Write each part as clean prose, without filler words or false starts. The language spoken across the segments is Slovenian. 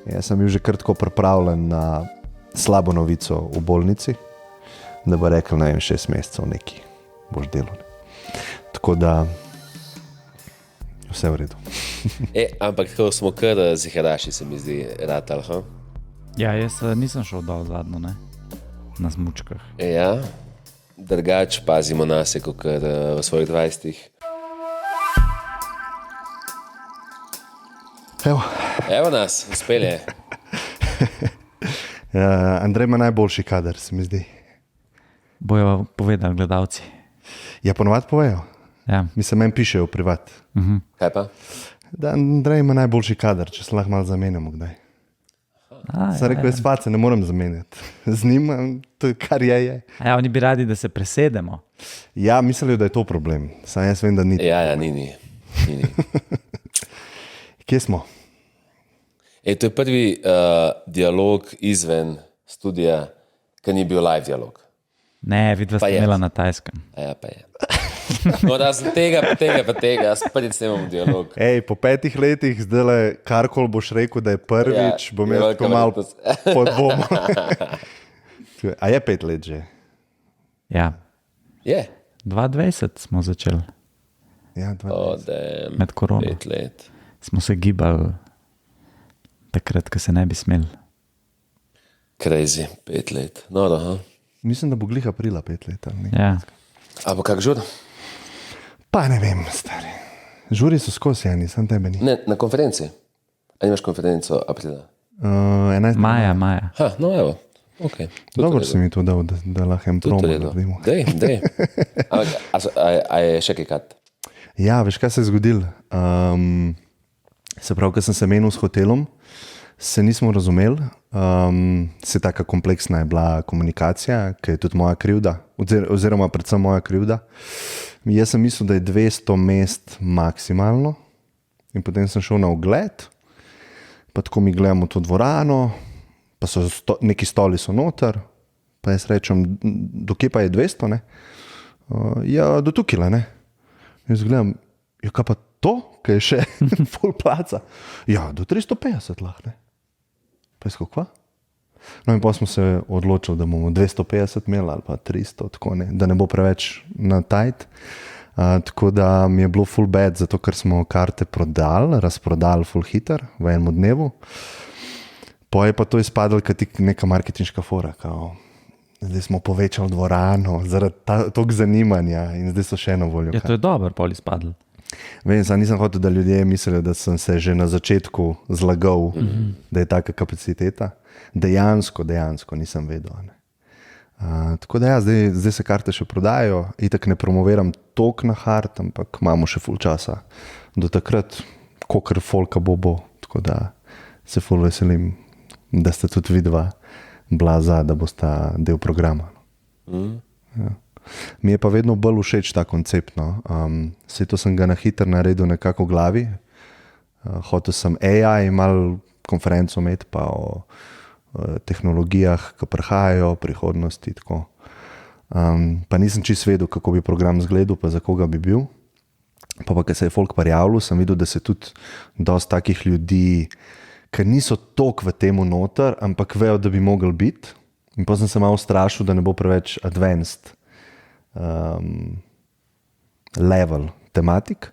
Jaz sem bil že kar tako pripravljen na slabo novico v bolnici, da bo rekel, ne vem, 6 mesecev neki boš delal. Tako da vse v redu. Ampak tako smo kar ziharaši, se mi zdi, ratal, ha? Ja, jaz nisem šel dol zadnjo, ne? Na smučkah. Ja, drugač pazimo nase, kot v svojih 20-ih. Evo nas, uspeli. Andrej ima najboljši kader, se mi zdi. Bojo povedali gledalci. Ja, ponovadi povejo. Ja. Mislim, meni pišejo v privat. Kaj pa? Da Andrej ima najboljši kader, če se lahko malo zamenjamo kdaj. Sem rekel, jaz face ne morem zamenjati. Z njim, to je kar je. Ja, oni bi radi, da se presedemo. Ja, mislijo, da je to problem. Sam jaz vem, da ni. Ja, ni. Kje smo? To je prvi dialog izven studija, ki ni bil live dialog. Ne, vidva ste imela na Tajskem. Ja, pa je. No, razen tega, jaz prvič snemam dialog. Po 5 letih, zdaj karkoli boš rekel, da je prvič, bom imel tako malo pod dvom. A je 5 let že? Ja. Je. 2020 smo začeli. Ja, 2020. Med korono. 5 let. Smo se gibali takrat, ko se ne bi smeli. Crazy, 5 let. No, da. Mislim, da bo glih aprila 5 let. Ja. A bo kak žur? Pa ne vem, stari. Žuri so skozi, ja, nisem tebe ni. Ne, na konferenci. A imaš konferenco aprila? 11. Maja. Ha, no evo. Okay. Dobro si mi to dal, da lahko en promo naredimo. Dej. A je še kaj kat? Ja, veš, kaj se je zgodilo? Se pravi, ko sem se menil s hotelom, se nismo razumeli. Se taka kompleksna je bila komunikacija, ki je tudi moja krivda, oziroma predvsem moja krivda. Jaz sem mislil, da je 200 mest maksimalno in potem sem šel na ogled, pa tako mi gledamo to dvorano, pa so neki stoli so noter, pa jaz rečem, dokje pa je 200, ne? Ja, do tukaj, ne? Jaz gledam, ja, kaj pa to, kaj je še full placa? Ja, do 350 lahko, ne? Pa je skokva? No in pa smo se odločili, da bomo 250 imeli ali pa 300, tako ne, da ne bo preveč na tajt. Tako da mi je bilo full bad, zato ker smo karte razprodali full hiter v enem dnevu. Pa je pa to izpadlo, kot neka marketinška fora, kao zdaj smo povečali dvorano zaradi tog zanimanja in zdaj so še eno voljo. Ja, to je dobro, pol izpadlo. Vem, sam nisem hotel, da ljudje mislijo, da sem se že na začetku zlagal, da je taka kapaciteta. Dejansko nisem vedel. Ne. Tako da ja, zdaj se karte še prodajajo, itak ne promoviram tok na hard, ampak imamo še full časa do takrat, kolikor folka bo, tako da se full veselim, da ste tudi vidva bila za, da bosta del programa. Ja. Mi je pa vedno bolj všeč ta koncept. No. Vse to sem ga na hiter naredil nekako v glavi. Hotel sem AI malo konferenco imeti pa o tehnologijah, ki prihajajo, prihodnosti. Tako. Pa nisem čisto vedel, kako bi program izgledal, pa za koga bi bil. Pa ko se je folk prijavil, sem videl, da se tudi dosti takih ljudi, ki niso toliko v temu noter, ampak vejo, da bi mogli biti. In pa sem se malo strašil, da ne bo preveč advanced level tematik.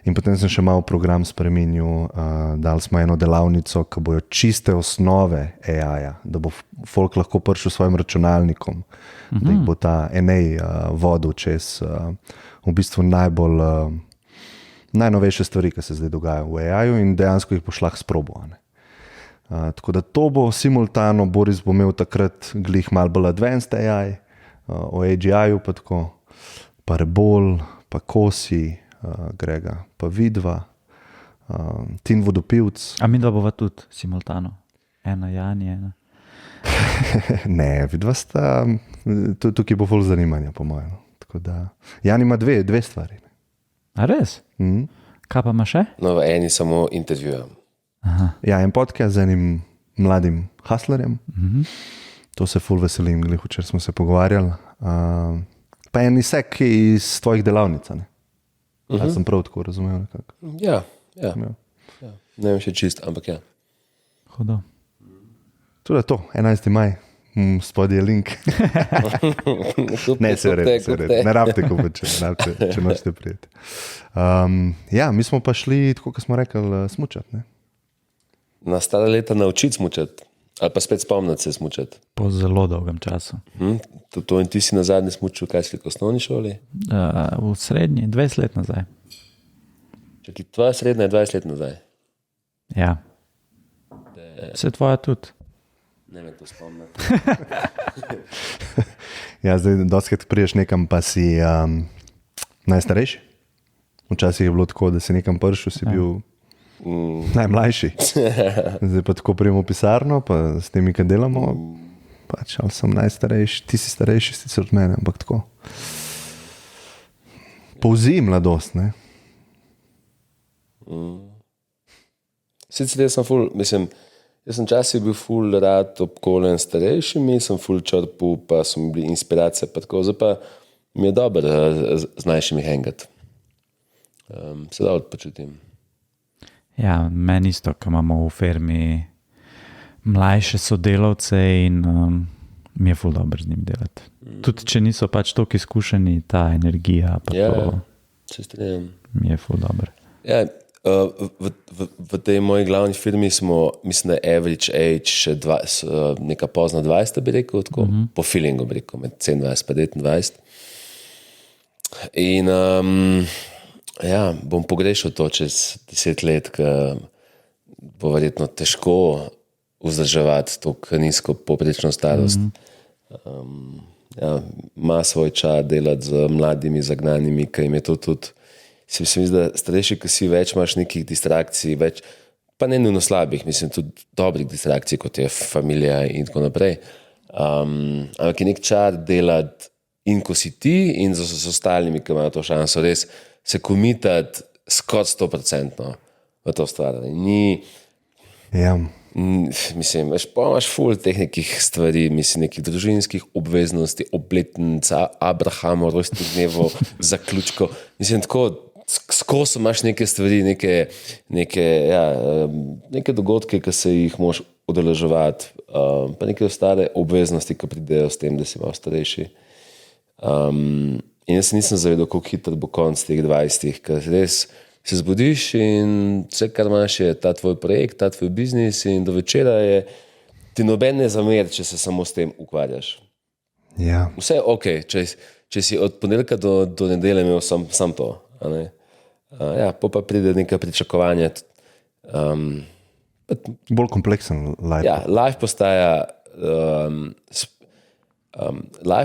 In potem sem še malo program spremenil, dali smo eno delavnico, ki bojo čiste osnove AI-ja, da bo folk lahko prišel s svojim računalnikom, da jih bo ta NA vodil čez v bistvu najnovejše stvari, ki se zdaj dogajajo v AI-ju in dejansko jih boš lahko sprobal. Tako da to bo simultano, Boris bo imel takrat glih malo bolj advanced AI, o AGI-ju pa tako, pa Rebol, pa Kosi, Grega, pa vidva, Tin Vodopivc. A mi dva bova tudi simultano? Ena Jani, ena. Ne, vidva sta, tukaj bo ful zanimanja po mojem. Tako da, Jan ima dve stvari. A res? Kaj pa ima še? No, v eni samo intervjujem. Ja, en podcast z enim mladim hustlerjem. To se ful veselim, glih včeraj smo se pogovarjali. Pa en isek iz tvojih delavnic, ne? Ali sem prav tako razumel nekako? Ja. Ne vem še čist, ampak ja. Hudo. Tudi je to, 11. maj, spodaj je link. Ne, se red. Ne rabite kupiti, če nočete prijeti. Ja, mi smo pa šli, tako kot smo rekli, smučati. Ne? Na stara leta naučiti smučati, ali pa spet spomniti se smučati. Po zelo dolgem času. To in ti si na zadnji smučil, kaj si v osnovni šoli? V srednji, 20 let nazaj. Čakaj, tvoja srednja je 20 let nazaj. Ja. Vse tvoja tudi. Ne me to spomniti. Ja, zdaj, doskrat priješ nekam, pa si najstarejši. Včasih je bilo tako, da si nekam prišel, si bil najmlajši. Zdaj pa tako prijemo v pisarno, pa s temi, ki delamo, pač, ali sem najstarejši, ti si starejši, sicer od mene, ampak tako. Povzi mladost, ne? Sicer jaz sem časih bil ful rad obkoljen starejšimi, sem ful črpal, pa so mi bili inspiracije, pa tako, zdaj pa mi je dobro z mlajšimi hangati. Se da odpočutim. Ja, meni isto, ko imamo v firmi mlajše sodelavce in mi je ful dobro z njim delati. Tudi če niso pač toliko izkušeni, ta energija, pa to se strinjam. Mi je ful dobro. Ja, v tej moji glavni firmi smo, mislim, da je average age še neka pozna 20, bi rekel, tako, po feelingu bi rekel, med 27 in 29. In ja, bom pogrešal to čez 10 let, ker bo verjetno težko vzdrževati to nizko povprečno starost. Ja, ima svoj čar delati z mladimi zagnanimi, ki jim je to tudi. Se mi zdi, da starejši, ki si več, imaš nekih distrakcij, več, pa ne nujno slabih, mislim, tudi dobrih distrakcij, kot je familija in tako naprej. Ampak je nek čar delati in ko si ti in z ostalimi, ki imajo to šanso, res se komitati skoraj 100% v to stvar. Ja. Mislim, imaš ful teh nekih stvari, mislim, nekih družinskih obveznosti, obletnica, Abrahamov, rojstnih dnevov, zaključkov. Mislim, tako skozi imaš neke stvari, neke dogodke, ki se jih moraš udeleževati, pa neke ostale obveznosti, ki pridejo s tem, da si malo starejši. In jaz nisem zavedal, kako hitro bo konc teh 20, ker res se zbudiš in vse, kar imaš, je ta tvoj projekt, ta tvoj biznis in do večera je ti noben ne zamer, če se samo s tem ukvarjaš. Ja. Vse je ok, če si od ponedeljka do nedelje imel sam to. Ja, pa pride nekaj pričakovanja. Bolj kompleksen life. Ja, life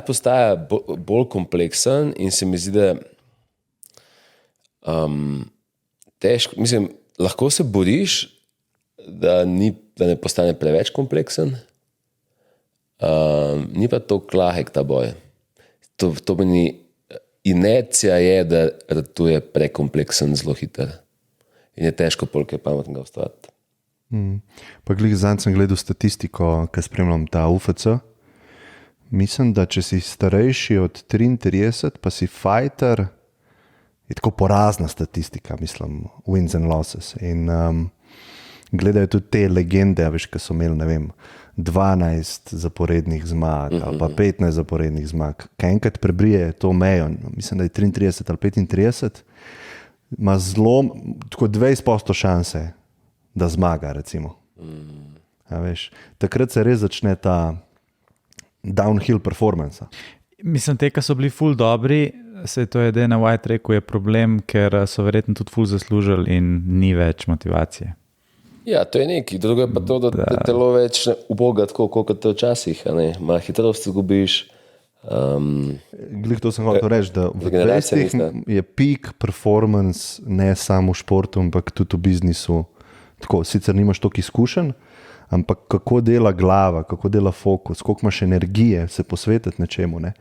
postaja bolj kompleksen in se mi zdi, da težko, mislim, lahko se boriš, da ne postane preveč kompleksen, ni pa to lahek ta boj. To meni inercija je, da to je prekompleksen zelo hiter in je težko polk je pametnega ustvariti. Pa glih zanj sem gledal statistiko, ki spremljam ta UFC. Mislim, da če si starejši od 33, pa si fighter, je tako porazna statistika, mislim, wins and losses. In gledajo tudi te legende, veš, ki so imeli, ne vem, 12 zaporednih zmag ali pa 15 zaporednih zmag. Kaj enkrat prebrije to mejo, mislim, da je 33 ali 35, ima zelo, tako 20% šanse, da zmaga, recimo. Ja, veš, takrat se res začne ta downhill performance. Mislim, te, ki so bili ful dobri, se to je Dana White rekel, je problem, ker so verjetno tudi ful zaslužili in ni več motivacije. Ja, to je nekaj. Drugo je pa to, da te telo več ne uboga tako, kot te včasih. Malo hitrost gubiš. Glih to sem hotel reči, da v 20 je peak performance ne samo v športu, ampak tudi v biznisu. Tako, sicer nimaš toliko izkušenj, ampak kako dela glava, kako dela fokus, koliko imaš energije se posvetiti nečemu, ne?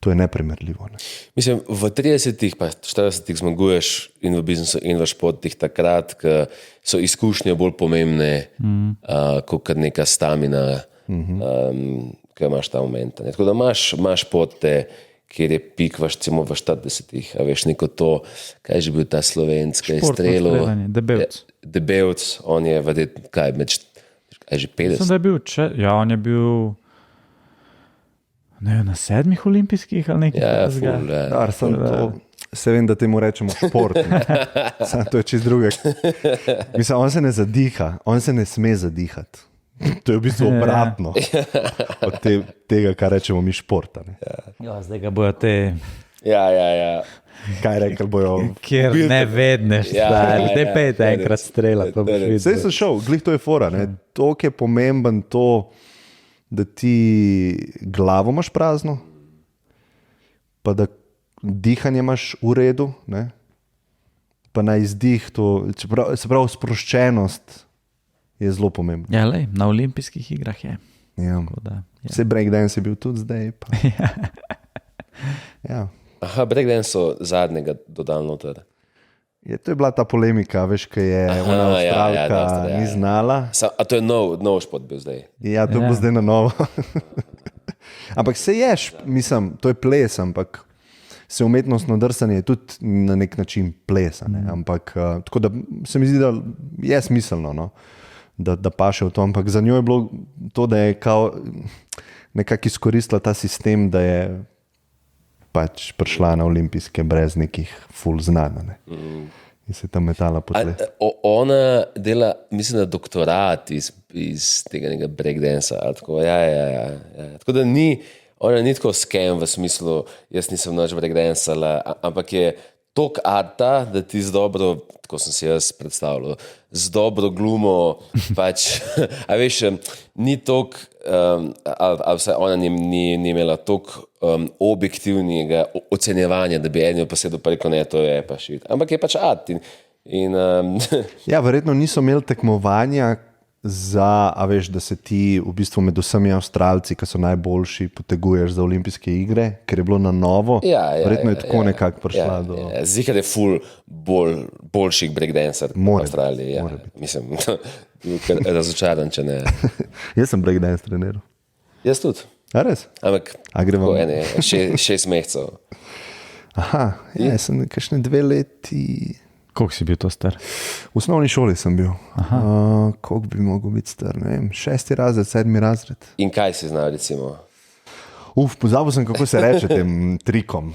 To je neprimerljivo. Ne? Mislim, v 30-ih pa 40-ih zmaguješ in v biznisu in v športih takrat, ko so izkušnje bolj pomembne, kot neka stamina, ki imaš ta moment. Ne? Tako da imaš športe, kjer je pik v 40-ih, a veš neko to, kaj je že bil ta Slovenc, kaj je strelil. Debevc. Debevc, on je verjetno kaj med Je že Mislim, 50. da je bil, on je bil ne vem, na 7 olimpijskih ali nekaj. Ja, takega. ful, ja. Dar, se vem, da temu rečemo šport. Samo to je čist druga. Mislim, on se ne zadiha, on se ne sme zadihati. To je v bistvu obratno od tega, kar rečemo mi športa. Ne? Ja, zdaj ga bojo te, Ja. Kaj rekli bojo? kjer ne vedneš, te pet enkrat strela. Pa boš videl. Sej sem šel, glih to je fora. To je pomemben to, da ti glavo imaš prazno, pa da dihanje imaš v redu, ne? Pa na izdih to, se pravi sproščenost je zelo pomembna. Ja, lej, na olimpijskih igrah je. Ja. Da, ja. Vse breakdance je bil tudi zdaj. Pa. Ja. Aha, breakdance so zadnjega dodali noter. To je bila ta polemika, veš, kaj je ona Avstralka ni znala. A to je nov šport bil zdaj? Ja, to bo zdaj na novo. Ampak se ješ, mislim, to je ples, ampak se umetnostno drsanje je tudi na nek način ples. Ampak tako da se mi zdi, da je smiselno, no? da paše v to. Ampak za njo je bilo to, da je nekako izkoristila ta sistem, da je pač prišla na olimpijske brez nekih ful znanj. In se tam metala po tleh. Ona dela, mislim, da doktorat iz tega nekega breakdansa. Ja. Tako da ona ni tako scam v smislu, jaz nisem nič breakdansala, ampak je tok arta, da ti z dobro, tako sem si jaz predstavljal, z dobro glumo, pač, a veš, ni tok, ali vsaj ona ni imela tok objektivnega ocenjevanja, da bi eno posedel pa rekel, ne, to je pa šit. Ampak je pač art. Ja, verjetno niso imeli tekmovanja za, a veš, da se ti v bistvu med vsemi Avstralci, ki so najboljši, poteguješ za olimpijske igre, ker je bilo na novo. Verjetno je tako nekako prišla do... Zihar je ful boljših breakdancer v Avstraliji. Ja. Mislim, razočaran, če ne. Jaz sem breakdance treniral. Jaz tudi. A res? Ampak gremo? 6 mesecev. Aha, jaz sem kakšne 2 leti... Koliko si bil to star? V osnovni šoli sem bil. Koliko bi mogel biti star? Ne vem, 6. razred, 7. razred. In kaj si znal, recimo? Pozabil sem, kako se reče tem trikom.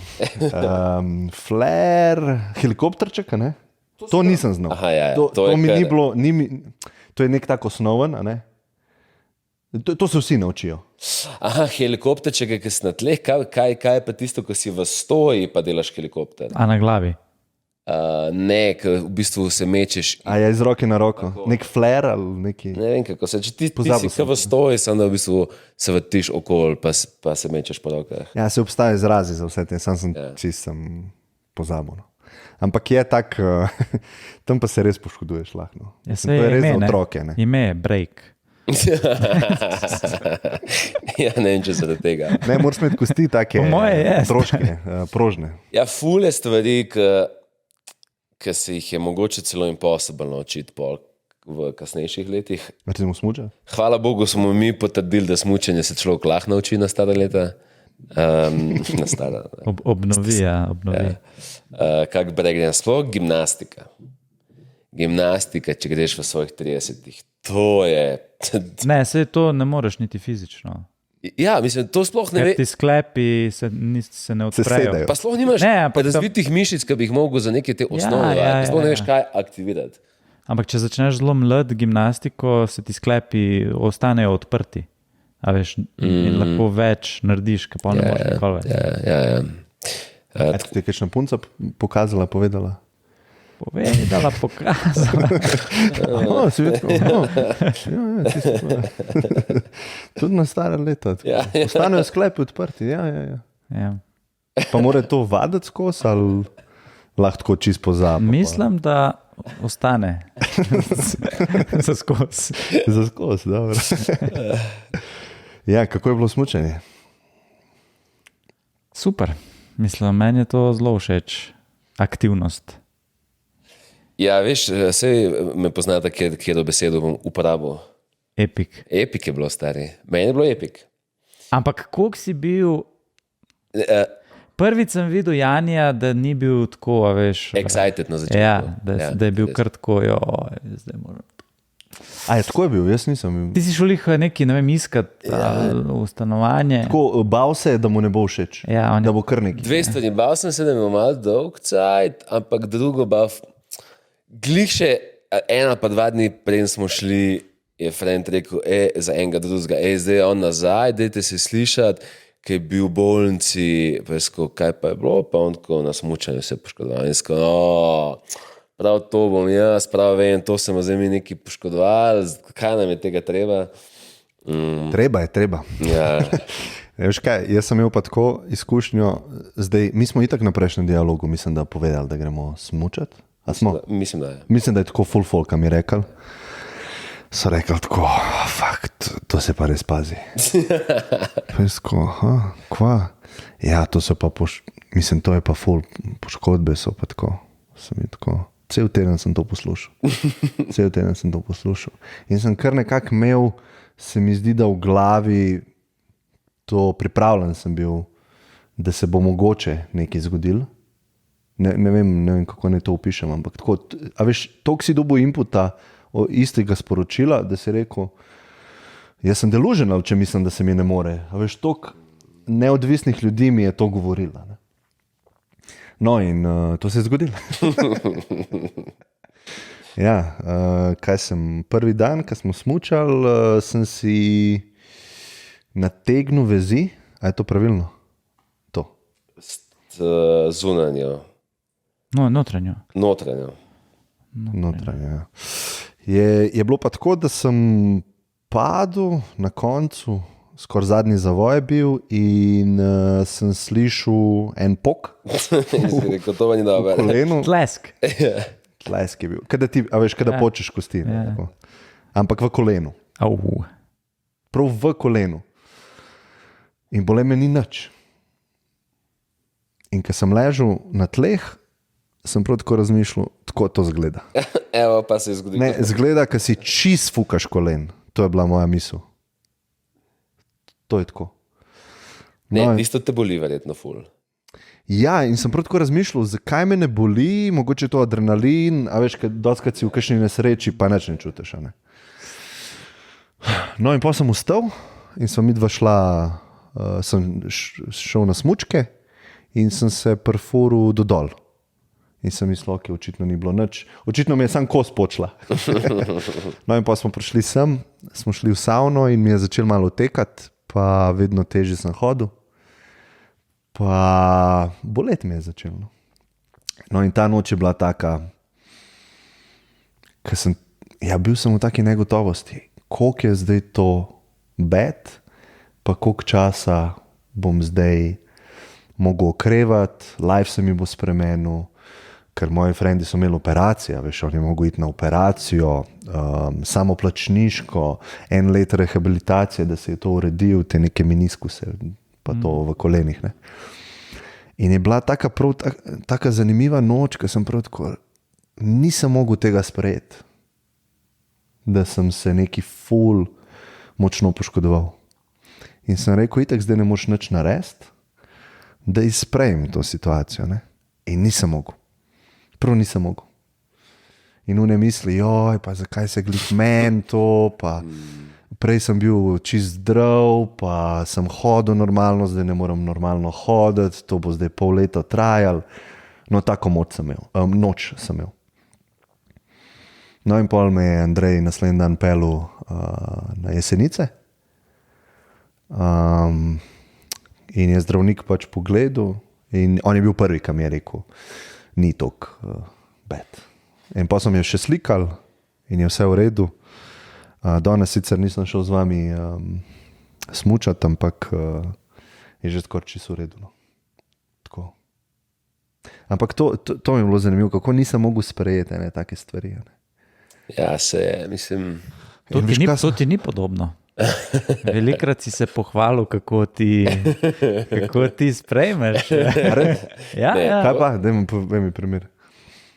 Flare, helikopterček, ne? To nisem znal. Aha, ja. To mi ni bilo, to je nek tak osnoven, a ne? To se vsi naučijo. Aha, helikopterček, ki si na tleh, kaj je pa tisto, ko si v stoji, pa delaš helikopter? A na glavi? Ne, v bistvu se mečeš. A je iz roke na roko? Tako. Nek flare ali neki? Ne vem, kako se. Če ti si v stoji, samo da v bistvu se vrtiš okoli, pa se mečeš po rokah. Ja, se obstaja izrazi za vse te, sem pozabil. Ampak je tak, tam pa se res poškoduješ lahko. Ja, to je res za otroke. Ne? Ime je break. Ja, ne vem, če se do tega. Ne, moraš imeti kosti take stroške, prožne. Ja, ful je stvari, ki se jih je mogoče celo impossible naučiti v kasnejših letih. Recimo smuča? Hvala Bogu smo mi potrdili, da smučanje se človek lahko nauči na stara leta. Na stara. Obnovi. Kak breakdance, sploh gimnastika. Gimnastika, če greš v svojih 30-ih, to je... Ne, se to ne moreš niti fizično. Ja, mislim, to sploh ne ve. Ti sklepi se ne odprejo. Pa sploh nimaš razvitih mišic, ki bi jih mogel za neke te osnove. Sploh ne veš, kaj aktivirati. Ampak če začneš zelo mlad gimnastiko, se ti sklepi ostanejo odprti. A veš, in lahko več narediš, kaj pa ne moreš nikoli več. Ja. Ti je kakšna punca pokazala, povedala? Povedala, pokazala. Tudi na stara leta. Ostanejo sklepi odprti. Ja. Pa mora to vaditi skozi ali lahko čist pozabo? Mislim, da ostane. Za skozi. Za skozi, dobro. Ja, kako je bilo smučanje? Super. Mislim, meni je to zelo všeč. Aktivnost. Ja, veš, sej me poznate, kjer do besedo bom uporabil. Epik. Epik je bilo, stari. Meni je bilo epik. Ampak koliko si bil... Prvič sem videl Janija, da ni bil tako, a veš... Excited na začetku. Ja, da je bil kar tako, zdaj moram... A je tako je bil, jaz nisem. Ti si šel jih neki, ne vem, iskat v stanovanje. Tako bal se je, da mu ne bo všeč. Ja, da bo kar neki. 2 stvari, bal sem se, da ima malo dolg cajt, ampak drugo glih še 1 pa 2 dni preden smo šli, je friend rekel, za enega drugega, zdaj je on nazaj, dajte se slišati, ki je bil v bolnici, kaj pa je bilo, pa on tako na smučanju se poškodoval. In prav to bom jaz, prav vem, to se mu zdaj mi neki poškodovali, kaj nam je tega treba? Treba. Ja. Veš kaj, jaz sem imel pa tako izkušnjo, zdaj, mi smo itak na prejšnjem dialogu, mislim, da povedali, da gremo smučati. A smo? Mislim, da je. Mislim, da je tako full folk, kam je rekel. So rekli tako, fakt, to se pa res pazi. Pesko, kva? Ja, to so pa, mislim, to je pa full poškodbe, so pa tako. Sem tako. Cel teden sem to poslušal. In sem kar nekako imel, se mi zdi, da v glavi to pripravljen sem bil, da se bo mogoče nekaj zgodilo. Ne vem, kako ne to opišem, ampak tako, a veš, toliko si dobil inputa istega sporočila, da si rekel, jaz sem delusional, če mislim, da se mi ne more. A veš, toliko neodvisnih ljudi mi je to govorila. Ne? No in to se je zgodilo. Ja, kaj sem, prvi dan, ko smo smučali, sem si nategnil vezi, a je to pravilno? To. Zunanjo. No, notranjo. Notranjo, ja. Je bilo pa tako, da sem padel na koncu, skoraj zadnji zavoj bil in sem slišal en pok rekel, to pa ni dobro. v kolenu. Tlesk. Tlesk je bil. Kada počeš kosti. Ja. Ampak v kolenu. Prav v kolenu. In bole me ni nič. In ko sem ležal na tleh, sem prav tako razmišljal, tako to zgleda. Evo pa se je zgodilo. Ne, zgleda, ko si čist fukaš kolen. To je bila moja misel. To je tako. Ne, isto te boli verjetno ful. Ja, in sem prav tako razmišljal, zakaj me ne boli, mogoče to adrenalin, a veš, doskrat si v kakšni nesreči, pa nič ne čutiš. Ne? No in pa sem vstal in sem midva šla, sem šel na smučke in sem se prfuril do dol. In sem mislil, ok, očitno ni bilo nič. Očitno mi je sam kos počla. No in pa smo prišli sem, smo šli v savno in mi je začel malo tekati, pa vedno težje sem hodil. Pa bolet mi je začel. No in ta noč je bila taka, bil sem v taki negotovosti, koliko je zdaj to bed, pa koliko časa bom zdaj mogel okrevati, life se mi bo spremenil, ker moji frendi so imeli operacijo, veš, oni mogo iti na operacijo, samoplačniško, 1 let rehabilitacije, da se je to uredil, te neke meniskuse, pa to v kolenih. Ne? In je bila taka zanimiva noč, ko sem prav tako, nisem mogel tega sprejeti, da sem se neki ful močno poškodoval. In sem rekel, itak zdaj ne moš nič narediti, da izsprejem to situacijo. Ne? In nisem mogel. Prav nisem mogel. In v ne misli, joj, pa zakaj se glih meni to, pa prej sem bil čist zdrav, pa sem hodil normalno, zdaj ne moram normalno hoditi, to bo zdaj pol leta trajal. No, tako noč sem imel. No in pol me je Andrej naslednji dan pelil na Jesenice. In je zdravnik pač pogledal in on je bil prvi, ki mi je rekel, ni toliko bed. In pa sem jo še slikal in je vse v redu. Danes sicer nisem šel z vami smučati, ampak je že skoraj čisto v redu. No. Tako. Ampak to mi je bilo zanimivo, kako nisem mogel sprejeti ene take stvari. Ne. Ja, mislim... To ti ni podobno. Velikrat si se pohvalil, kako ti sprejmeš. Ja. Kaj pa? Daj mi primer.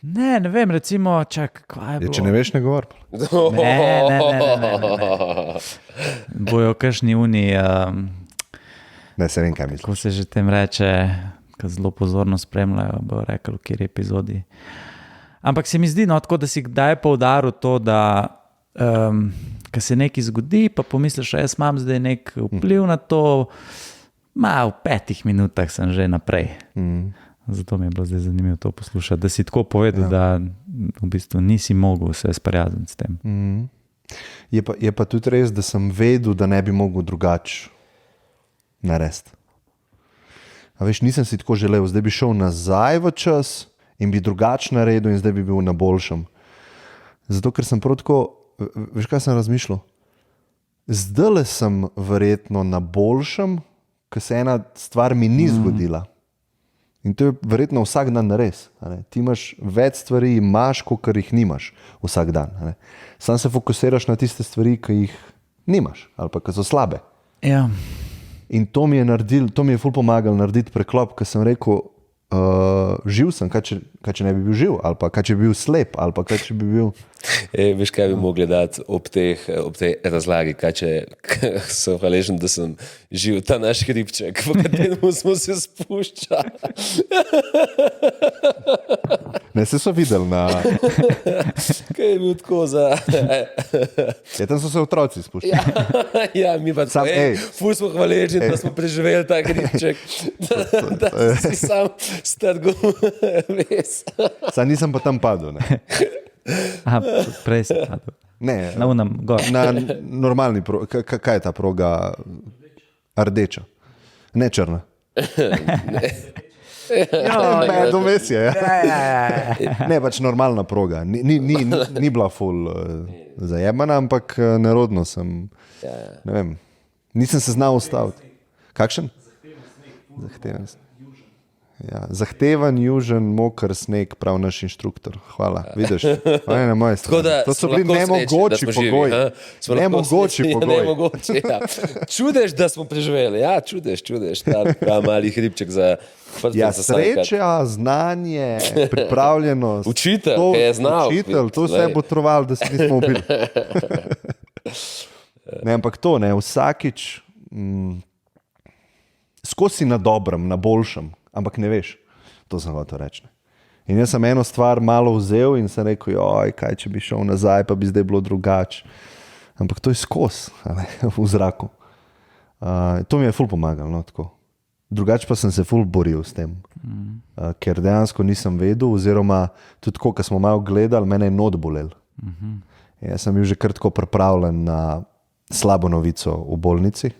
Ne vem, recimo, kaj je bilo? Če ne veš, ne govor. Ne. Bojo kakšni uni, Ne, se vem, kaj misliš. ko se že tem reče, ko zelo pozorno spremljajo, bo rekel, v kjer epizodi. Ampak se mi zdi, no, tako da si kdaj poudaril to, da ko se nekaj zgodi, pa pomisliš, jaz imam zdaj nek vpliv na to, v 5 minutah sem že naprej. Zato mi je bilo zdaj zanimivo to poslušati, da si tako povedal, da v bistvu nisi mogel se sprijazniti s tem. Je pa tudi res, da sem vedel, da ne bi mogel drugače narediti. A veš, nisem si tako želel, zdaj bi šel nazaj v čas in bi drugače naredil in zdaj bi bil na boljšem. Zato, ker sem prav tako, veš, kaj sem razmišljal? Zdajle sem verjetno na boljšem, ker se ena stvar mi ni zgodila. In to je verjetno vsak dan res. Ti imaš več stvari, kot jih nimaš vsak dan. Sam se fokusiraš na tiste stvari, ki jih nimaš ali pa ki so slabe. Ja. In to mi je ful pomagalo narediti preklop, ker sem rekel, živ sem, kaj če ne bi bil živ, ali pa kaj če bi bil slep, ali pa kaj če bi bil... Veš, kaj bi mogli dati ob tej razlagi, kaj če sem hvaležen, da sem živ ta naš hribček, v katerem smo se spuščali. Ne, se so videli na... Kaj je bil tako za... Tam so se otroci spuščali. Ja, mi pa tako, ful smo hvaležni, da smo preživeli ta hribček, da si sam strgal, ves. Sam nisem pa tam padel, ne? Aha, prej si padel. Ne, Na unem, gor. na normalni progi. Kaj je ta proga? Rdeča. Ne črna. Ne, domes je. Ne, pač normalna proga. Ni bila ful zajemana, ampak nerodno sem. Ne vem. Nisem se znal ustaviti. Kakšen? Zahteven sneg. Ja, zahteven, južen, moker sneg, prav naš inštruktor. Hvala. Vidiš? Na moje strani. To so bili nemogoči pogoji. Nemogoči pogoji. Ja. Čudež, da smo preživeli. Ja, čudež. Ta mali hribček za... Ja, sreča, znanje, pripravljenost. Učitelj, ki je znal. Učitelj, to vse bo troval, da se nismo ubili. Ne, ampak to, ne, vsakič skozi na dobrem, na boljšem, ampak ne veš, to sem hotel reči. In jaz sem eno stvar malo vzel in sem rekel, kaj če bi šel nazaj, pa bi zdaj bilo drugače. Ampak to je skozi, v zraku. To mi je ful pomagalo, no, tako. Drugače pa sem se ful boril s tem, ker dejansko nisem vedel, oziroma tudi tako, ko smo malo gledali, mene je not bolel. Jaz sem bil že kar tako pripravljen na slabo novico v bolnici,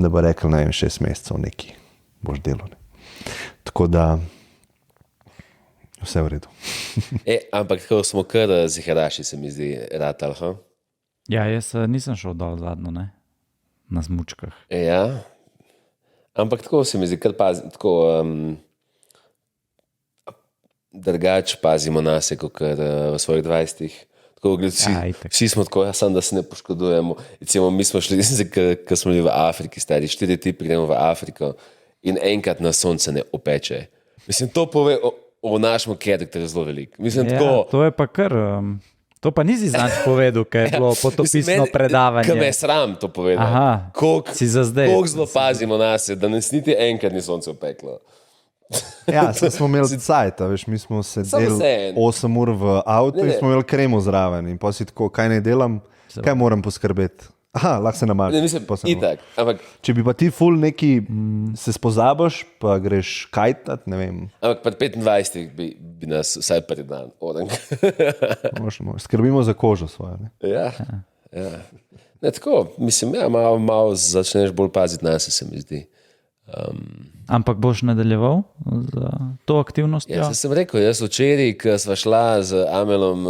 da bo rekel, 6 mesecev neki boš delal. Tako da vse v redu. Ampak tako smo kar ziharaši, se mi zdi, ratal, ha? Ja, jaz nisem šel dol zadnjo, ne? Na smučkah. Ja, ampak tako se mi zdi, kar tako drugače pazimo nase, kot v svojih 20-ih. Tako, vsi smo tako, samo da se ne poškodujemo. Recimo, mi smo šli, ko smo bili v Afriki, stari 4 tipi gremo v Afriko in enkrat na sonce ne opeče. Mislim, to pove o našem karakterju zelo veliko. Mislim, tako... To je pa kar... To pa nisi znač povedal, ker je bilo potopisno predavanje. Kaj me je sram to povedal. Aha, si za zdaj. Koliko zelo pazimo nase, da nas niti enkrat ni sonce opeklo. Ja, smo imeli cajt, veš, mi smo sedeli 8 ur v avtu in smo imeli kremo zraven in pa si tako, kaj ne delam, kaj moram poskrbeti. Aha, lahko se namažem. Itak, ampak... Če bi pa ti ful neki se spozabiš, pa greš kajtat, ne vem. Ampak pa 25 bi nas vsaj pred dan odenk. Skrbimo za kožo svojo, ne? Ja. Ne, tako, mislim, ja, malo začneš bolj paziti nase, se mi zdi. Ampak boš nadaljeval z to aktivnostjo? Ja, sem rekel, jaz včeraj, ko sva šla z Amelom,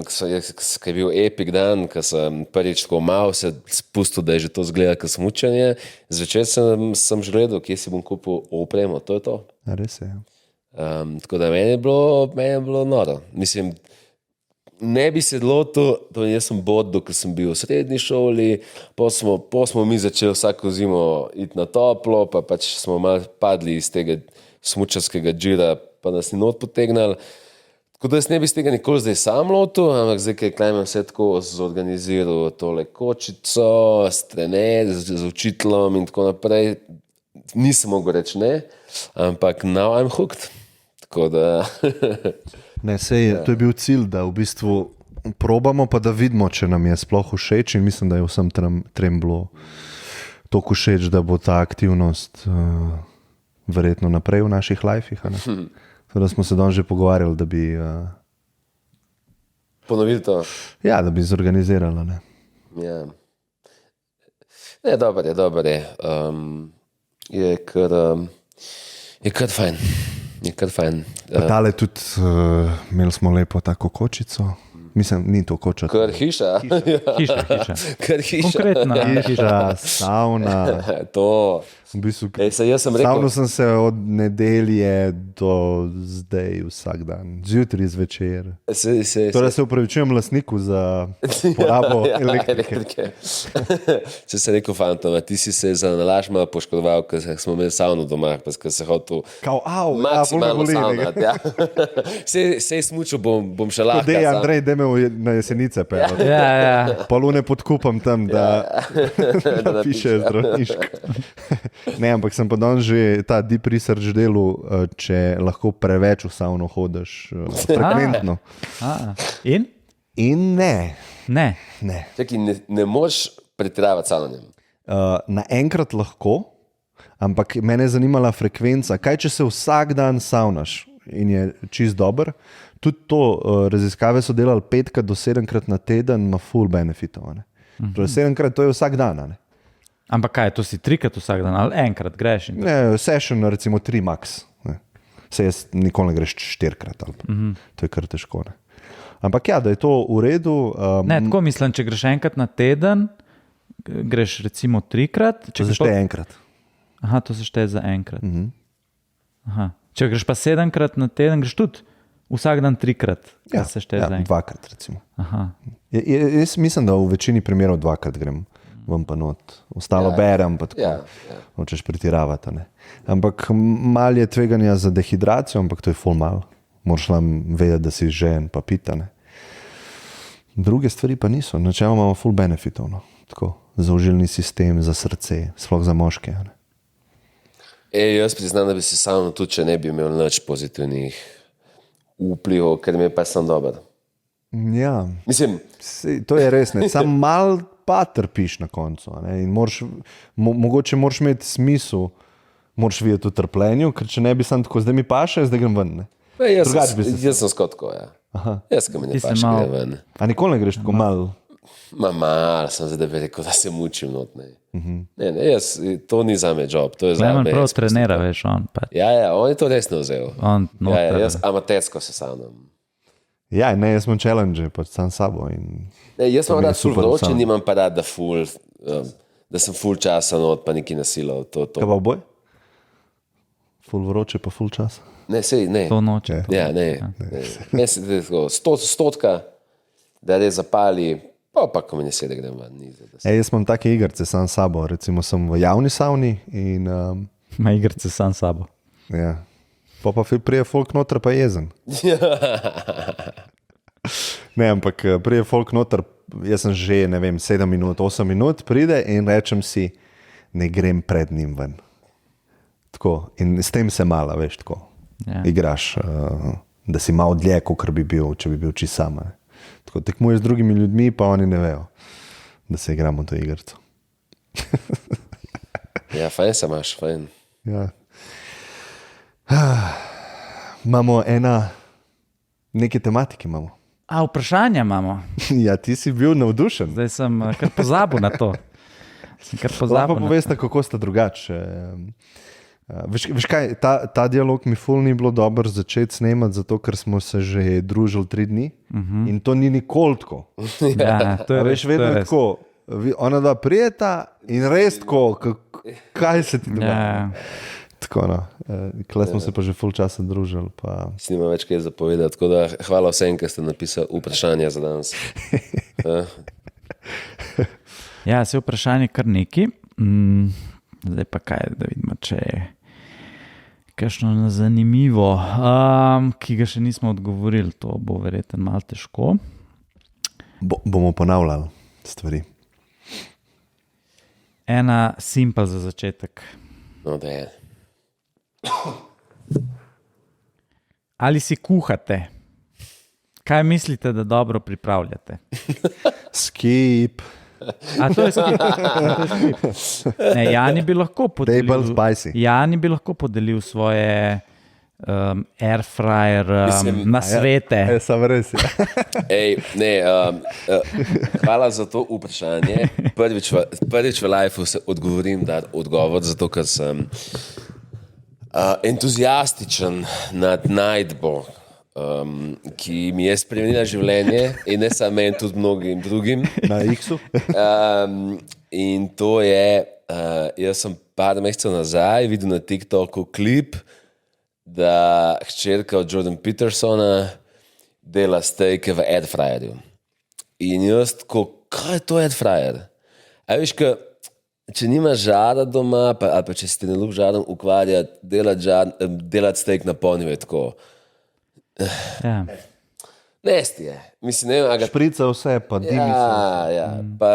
ko je bil epik dan, ko sem prvič tako malo se spustil, da je že to zgleda kot smučanje, zvečer sem že gledal, kje si bom kupil opremo, to je to. Res je, ja. Tako da meni je bilo noro. Mislim, ne bi se lotil, jaz sem bodil, ko sem bil v srednji šoli, pa smo mi začeli vsako zimo iti na toplo, pa pač smo malo padli iz tega smučarskega džira, pa nas ni not potegnali. Tako da jaz ne bi z tega nikoli zdaj sam lotil, ampak zdaj, ker Klemen vse tako zorganiziral tole kočico, s trenerjem, z učiteljem in tako naprej, nisem mogel reči ne, ampak now I'm hooked. Tako da... Ne, to je bil cilj, da v bistvu probamo pa, da vidimo, če nam je sploh všeč in mislim, da je vsem trem bilo toliko všeč, da bo ta aktivnost verjetno naprej v naših lifih. Da smo se danes že pogovarjali, da bi Ponovili to. ja, da bi zorganizirali. Ne? Ja. Ne, dober je. Je kar fajn. Je kar fajn. Tale tudi imeli smo lepo tako kočico. Mislim, ni to koča. Kar hiša. Hiša. Kar hiša. Konkretna Hiša, savna. To. V bistvu, Jaz sem rekel, savno sem se od nedelje do zdaj vsak dan, zjutraj, zvečer. Torej se upravičujem lastniku za porabo elektrike. Če se rekel, fantom, ti si se za nalaž malo poškodoval, ker smo imeli savno doma, ker se hotel Kao, maksimalno savnati. Ja. Sej smučil bom še lahko. Dej, Andrej, dej me na Jesenice pelati. Ja. Polune podkupam tam, da piše zdravniško. Ne, ampak sem pa danes že ta deep research delal, če lahko preveč v savno hodiš frekventno. In? In ne. Ne. Čakaj, ne moreš pretiravati savnanjem. Naenkrat lahko, ampak mene je zanimala frekvenca. Kaj, če se vsak dan savnaš in je čist dober? Tudi to raziskave so delali 5 do 7 krat na teden, ima full benefitov. Torej 7 krat, to je vsak dan. Ne? Ampak kaj, to si 3 krat vsak dan ali enkrat greš? Ne, session recimo 3 max. Ne. Se jaz nikoli ne greš 4 krat. To je kar težko. Ne. Ampak ja, da je to v redu. Ne, tako mislim, če greš enkrat na teden, greš recimo 3 krat. To se šteje enkrat. Aha, to se šteje za enkrat. Aha. Če greš pa 7 krat na teden, greš tudi vsak dan 3 krat. Ja, se šteje za enkrat. 2 krat recimo. Aha. Jaz mislim, da v večini primerov 2 krat grem. Vam pa not, ostalo berem, pa tako, hočeš pretiravati. Ne? Ampak malo je tveganja za dehidracijo, ampak to je ful mal. Moraš nam vedeti, da si žen, pa pita. Ne? Druge stvari pa niso, načeloma imamo ful benefitov. No? Tako, za užilni sistem, za srce, sploh za moške. Ne? Jaz priznam, da bi si savno tudi, če ne bi imel nič pozitivnih vplivov, ker mi je pa sam dober. Ja, Mislim, to je res, ne. Sam mal pa trpiš na koncu. Ne? In mogoče moraš imeti smisel, moraš videti v trpljenju, ker če ne bi sam tako, zdaj mi paše, zdaj grem ven. jaz sem skotko, ja. Jaz, ki mi ne Ti si paše, malo- grem ven. A nikoli ne greš tako mal? Mal sem zdaj bi rekel, da se mučim not. Ne, to ni za me job, to je za Klemen me. prav trenira, veš, on pa. Ja, on je to resno vzel. Jaz amatersko se savnam. Ja, ne, jaz imam challenge, pač sam sabo. In Jaz To imam mi je rad ful super vroče, sam. nimam pa rad, da sem ful časa not, pa neki nasilov. kaj pa oboj? Ful vroče pa ful čas. Ne, sej, ne. To noče. Ja, ne. Ne se tako, 100%, da res zapali, pa ko mi ne sedi, grem ven. Jaz imam take igrice sam sabo, recimo sem v javni savni in Ma igrice sam sabo. ja. Pa prije folk noter pa jezen. Ne, ampak prije folk noter, jaz sem že, ne vem, 7 minut, 8 minut, pride in rečem si, ne grem pred njim ven. Tako, in s tem se malo, veš, tako. Ja. Igraš, da si malo dlje, kot bi bil, če bi bil čisto sam. Ne. Tako tekmuješ z drugimi ljudmi, pa oni ne vejo, da se igramo to igrico. Ja, fajn se imaš, fajn. Ja. Imamo neke tematike imamo. A, vprašanja imamo. Ja, ti si bil navdušen. Zdaj sem kar pozabil na to. Lahko poveste, kako sta drugače. Veš kaj, ta dialog mi ful ni bilo dobro začeti snemati, zato ker smo se že družili 3 dni in to ni nikoli tako. Ja, to je A res, veš, vedno to je je res. tako. Ona dva prijeta in res tako, kaj se ti dogaja. Ja. Tako no, kle smo se pa že ful časa družili. Pa... Si nima več kaj zapovedati, tako da hvala vsem, ki ste napisali vprašanja za danes. Ja, se vprašanje kar neki. Zdaj pa kaj, da vidimo, če je kakšno zanimivo, ki ga še nismo odgovorili. To bo verjetno malo težko. Bomo ponavljali stvari. Ena simpel za začetek. No, da je. Ali si kuhate? Kaj mislite, da dobro pripravljate? Skip. A to je skip. Ne, Jani bi lahko They bolj spicy. Jani bi lahko podelil svoje airfryer na svete. Sam res. Hvala za to vprašanje. Prvič v lifeu se odgovorim, da odgovor, zato ker sem entuzijastičen nad najdbo, ki mi je spremenila življenje in ne samo meni, tudi mnogim drugim. Na X-u? In to je, jaz sem par mesecev nazaj videl na TikToku klip, da hčerka od Jordan Petersona dela stejke v airfryerju. In jaz tako, kaj je to airfryer? A veš, če nimaš žara doma, ali pa če si te ne ljub žarom ukvarjati, delati stejk na polnju je tako. Ja. Nesti je. Mislim, ne vem, Šprica vse, pa dimi se. Ja, pa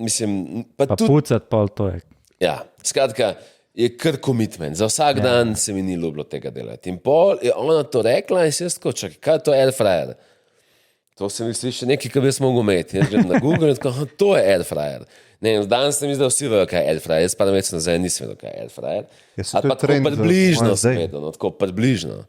mislim, Pa tudi, pucat pol to je. ja, skratka, je kar komitment. Za vsak dan se mi ni ljubilo tega delati. In pol je ona to rekla in se jaz tako, čakaj, kaj je to airfryer? To se mi sliši nekaj, kar bi jaz mogel imeti. Jaz grem na Google in tako, to je airfryer. Ne, danes se mi zdi, da vsi vejo, kaj je airfryer. Jaz pa na mesec nazaj nisem vedel, kaj je airfryer. Ja, se Ali to je pa tako trend, približno zdaj. sem vedel, no, tako približno.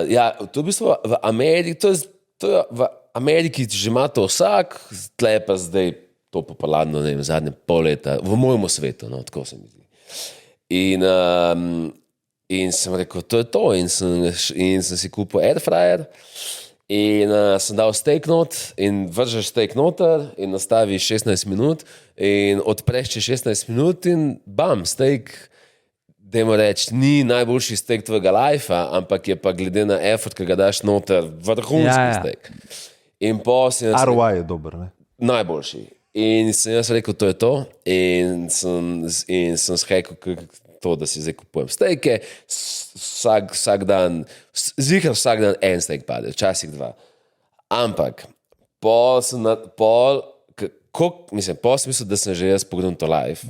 Ja, to v bistvu v Ameriki, to je v Ameriki že ima to vsak, tle pa zdaj to popularno, ne vem, zadnje pol leta, v mojem svetu, no, tako se mi zdi. In sem rekel, to je to, in sem si kupil airfryer in sem dal steak not in vržeš steak noter in nastaviš 16 minut in odpreš čez 16 minut in bam, steak, dajmo reči, ni najboljši steak tvojega lajfa, ampak je pa glede na effort, ki ga daš noter, vrhunski steak. In po si ROI je dober, ne? najboljši. In sem jaz rekel, to je to. In sem rekel, to, da si zdaj kupujem stejke, vsak dan, zihar vsak dan en stejk pade, včasih dva. Ampak, pol sem mislil, da sem že jaz pogledal to live.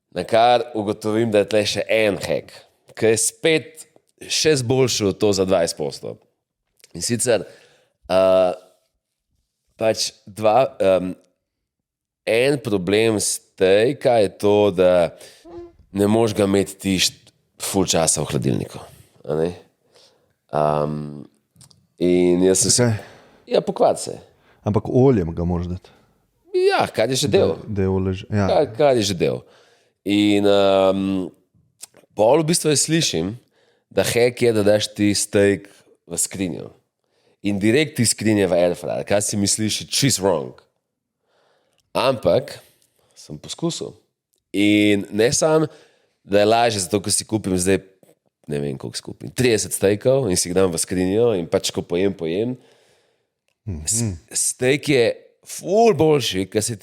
Na kar ugotovim, da je tle še en hack, ki je spet še zboljšal to za 20%. In sicer pač en problem stejka je to, da ne moš ga imeti ti ful časa v hladilniku. A ne? In jaz sem Zakaj? Ja, pokvari se. Ampak oljem ga moraš dati. Ja, kar je že del. Da je olje, ja. Kar je že del. In pol v bistvu slišim, da hack je, da daš ti steak v skrinjo. In direkt ti skrinje v airfryer, kar si misliš, čist wrong. Ampak sem poskusil. In ne sam, da je lažje, zato ko si kupim zdaj, ne vem koliko skupim, 30 steakov in si jih dam v skrinjo in pač ko pojem. Steak je ful boljši, ker se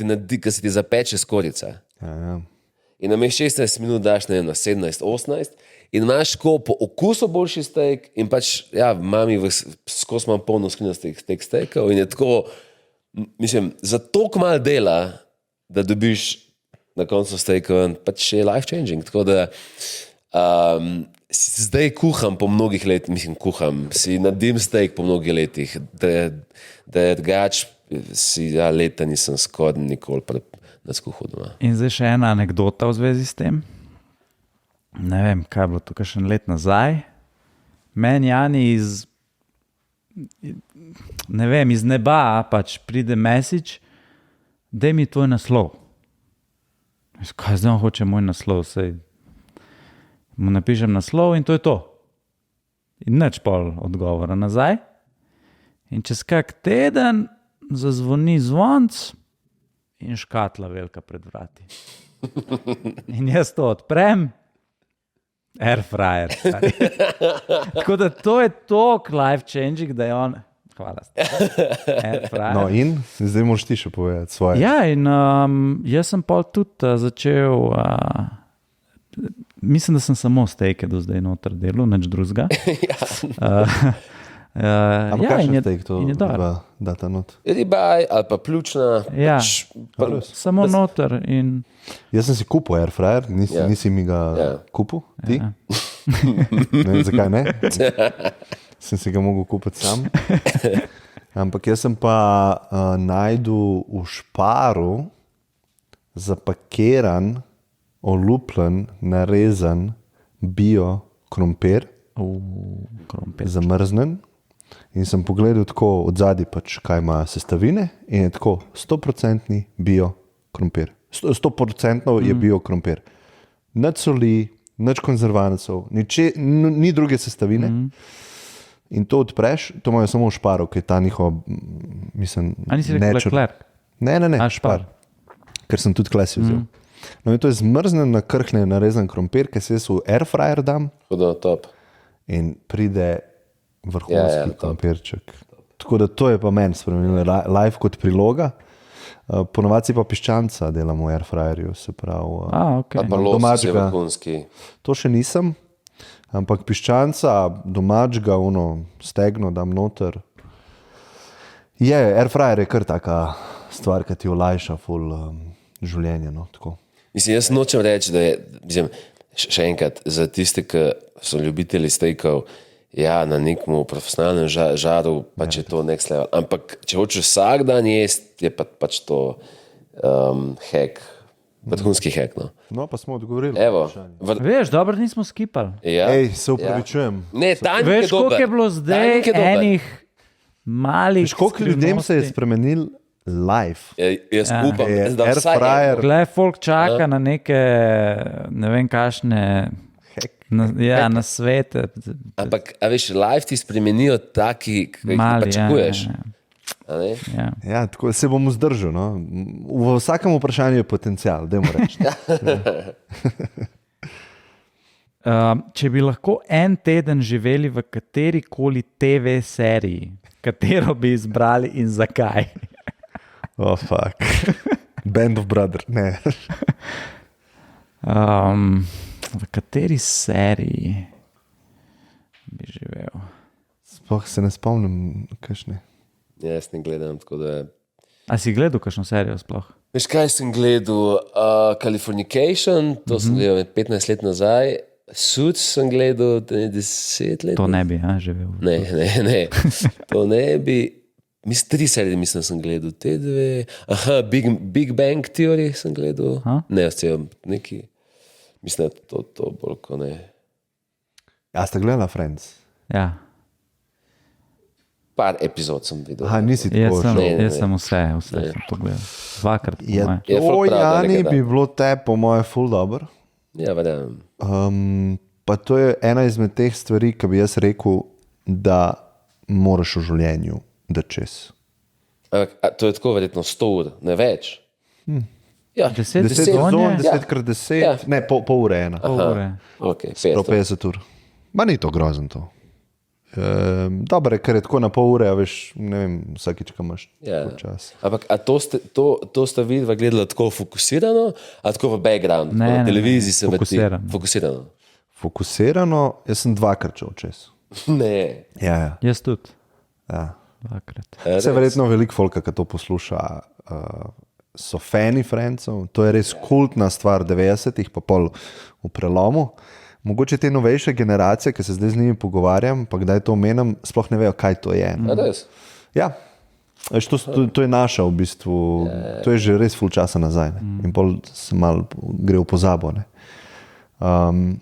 ti zapeče skorica. Ja. In namesto 16 minut daš na 17-18 in imaš ko po okusu boljši steak in pač, ja, mami skozi imam polno skrinjo teh steakov in je tako, mislim, za toliko malo dela, da dobiš na koncu steakov, pač je life changing, tako da zdaj kuham po mnogih letih, si nadim steak po mnogih letih, da je drugač, leta nisem skoraj nikoli skuhal doma. In zdaj še ena anekdota v zvezi s tem. Ne vem, kaj je bilo tukaj še let nazaj. Meni Jani iz neba pač pride message, daj mi tvoj naslov. Kaj zdaj on hoče moj naslov? Sej mu napišem naslov in to je to. In nič pol odgovora nazaj. In čez kak teden zazvoni zvonc in škatla velika pred vrati. In jaz to odprem, airfryer. Tako da to je toliko life changing, da je on, hvala, airfryer. No in zdaj moraš ti še povedati svoje. Ja, in jaz sem pol tudi začel, mislim, da sem samo stejke do zdaj noter delal, nič drugega. Ampak kakšen steak to in je dobro. data not? Ribaj ali pa pljučna. Ja. Pač, Samo noter in Jaz sem si kupil airfryer, nisi mi ga kupil, ti? Ne vem, zakaj ne. sem si ga mogel kupiti sam. Ampak jaz sem pa najdel v Šparu zapakiran, olupljen, narezan bio krompir, Krompir. zamrznen. In sem pogledal tako od zadaj, pač, kaj ima sestavine, in je tako 100% bio krompir. 100% je bio krompir. Nič soli, nič konzervancov, ni druge sestavine. In to odpreš, to imajo samo v Šparu, ki je ta njihova, mislim, A nisi rekel Leclerc? Ne, A, Špar. Ker sem tudi klasi vzel. No in to je zmrznen, nakrhnen, narezan krompir, ki se jaz v airfryer dam Hudo, top. in pride vrhunski krompirček. Tako da to je pa meni spremenilo live kot priloga. Ponovadi pa piščanca delamo v airfryerju, se pravi. Okay. Pa losos je domačega. vrhunski. To še nisem, ampak piščanca, domačega, stegno dam noter. Airfryer je kar taka stvar, ki ti olajša ful življenje. No, tako. Mislim, jaz nočem reči, da je, mislim, še enkrat, za tiste, ki so ljubitelji steakov, ja, na nekem profesionalnem žaru, pač je to next level. Ampak, če hočeš vsak dan jesti, je pač to hack, vrhunski hack. No. No, pa smo odgovorili. Evo, Veš, dobro nismo skipali. ja. Ej, se upravičujem. Ne, Tanjik je Veš, koliko dober. je bilo zdaj Tanjik je dober. enih malih Koliko ljudem se je skrivnosti? spremenil live? Jaz upam, Je da vsaj airfryer. Glej, folk čaka na neke, ne vem, kašne na svete. Ampak, a veš, live ti spremenijo taki, ki jih Mali, pričakuješ. ja. A ne? Ja. Ja, tako se bom vzdržal. No. V vsakem vprašanju je potencial, dajmo reči. Če bi lahko en teden živeli v kateri koli TV seriji, katero bi izbrali in zakaj? Oh, fuck. Band of Brothers. Ne. V kateri seriji bi živel? Sploh se ne spomnim, kakšne. Ja, jaz ne gledam, tako da... A si gledal kakšno serijo sploh? Veš, kaj sem gledal? Californication, to sem gledal 15 let nazaj. Suits sem gledal 10 let. To ne bi živel. Ne. To ne bi... Mislim, 3 serije mislim, sem gledal. Te dve... Aha, Big Bang Theory sem gledal. Ne, vse neki... Mislim, da to bolj ko ne... A ste gledali Friends? Ja. Par epizod sem videl. Aha, nisi tako šel. Ne. Jaz sem vse sem to gledal. Dvakrat. po Je moje. Je to, ful prav, da Jani, nekaj da. bi bilo te, po moje, ful dobro. Ja, verjamem. Pa to je ena izmed teh stvari, ki bi jaz rekel, da moraš v življenju dati čez. Ampak to je tako verjetno 100 ur, ne več. Ja, 10 10 sezon je? sezon, 10x10, Ja. ne, pol ure ena. Pol ure. ok, 5. 150 ur. Ma ni to grozno to. Dobro je, ker je tako na pol ure, a veš, ne vem, vsakič, ko imaš Ja. čas. Ampak a to sta vidva gledala tako fokusirano, a tako v background, Ne, na ne, televiziji ne, se vrti. fokusirano. Fokusirano. Fokusirano, jaz sem dvakrat šel čez. Ne. Ja. Jaz tudi. Ja. Dvakrat. Se verjetno veliko folka, ki to posluša, so fani Francov. To je res kultna stvar 90-ih, pa pol v prelomu. Mogoče te novejše generacije, ki se zdaj z njimi pogovarjam, pa kdaj to omenjam, sploh ne vejo, kaj to je. A res? Ja, veš, to je naša v bistvu, to je že res ful časa nazaj. Ne? In pol se mal gre v pozabo. Ne?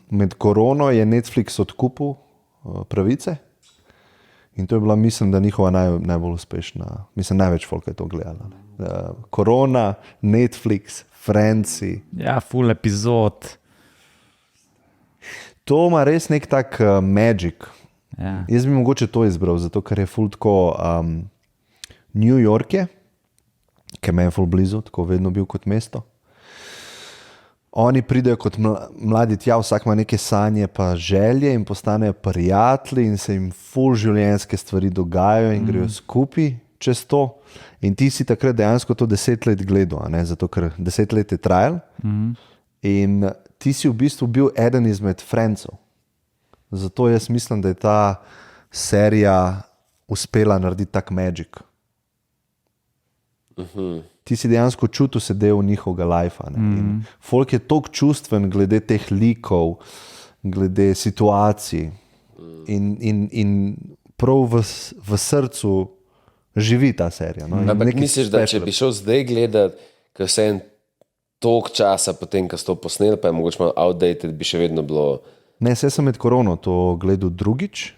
Med korono je Netflix odkupil pravice in to je bila, mislim, da njihova najbolj uspešna, mislim, največ folka je to gledala. Korona, Netflix, Franci. Ja, full epizod. To ima res nek tak magic. Ja. Jaz bi mogoče to izbral, zato ker je ful tako New York je, ki me je ful blizu, tako vedno bil kot mesto. Oni pridejo kot mladi tja, vsak ima neke sanje pa želje in postanejo prijatelji in se jim ful življenjske stvari dogajajo in grejo skupaj čez to. In ti si takrat dejansko to 10 let gledal, zato ker 10 let je trajal. In ti si v bistvu bil eden izmed Francov. Zato jaz mislim, da je ta serija uspela narediti tak magic. Ti si dejansko čutil se del njihovega lajfa. Folk je toliko čustven glede teh likov, glede situacij. In prav v srcu živi ta serija. No? In Ampak nekaj misliš, da če special. bi šel zdaj gledat, ker vse en toliko časa potem, ko so to posneli, pa je mogoče malo outdated, bi še vedno bilo... Ne, jaz sem med korono to gledal drugič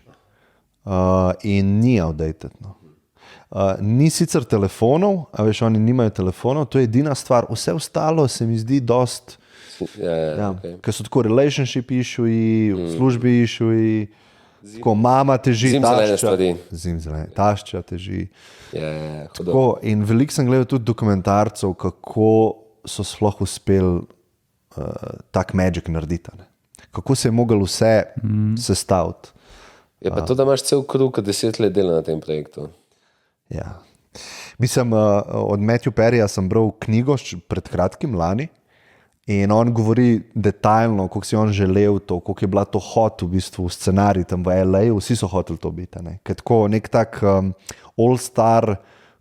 in ni outdated. No. Ni sicer telefonov, a veš, oni nimajo telefonov, to je edina stvar. Vse ostalo se mi zdi dost, okay. ker so tako relationship issue, v službi issue, tako mama teži, Zimzelene stvari. tašča teži. Hudo. Tako, in veliko sem gledal tudi dokumentarcev, kako so sploh uspeli tak magic narediti. Ne? Kako se je mogel vse sestaviti. Je pa to, da imaš cel krug, 10 let dela na tem projektu. Ja. Mislim, od Matthew Perryja sem bral knjigo pred kratkim lani in on govori detaljno, kako si on želel to, kako je bila to hot v bistvu scenarij tam v LA, vsi so hoteli to biti. Ne? Ker tako nek tak all-star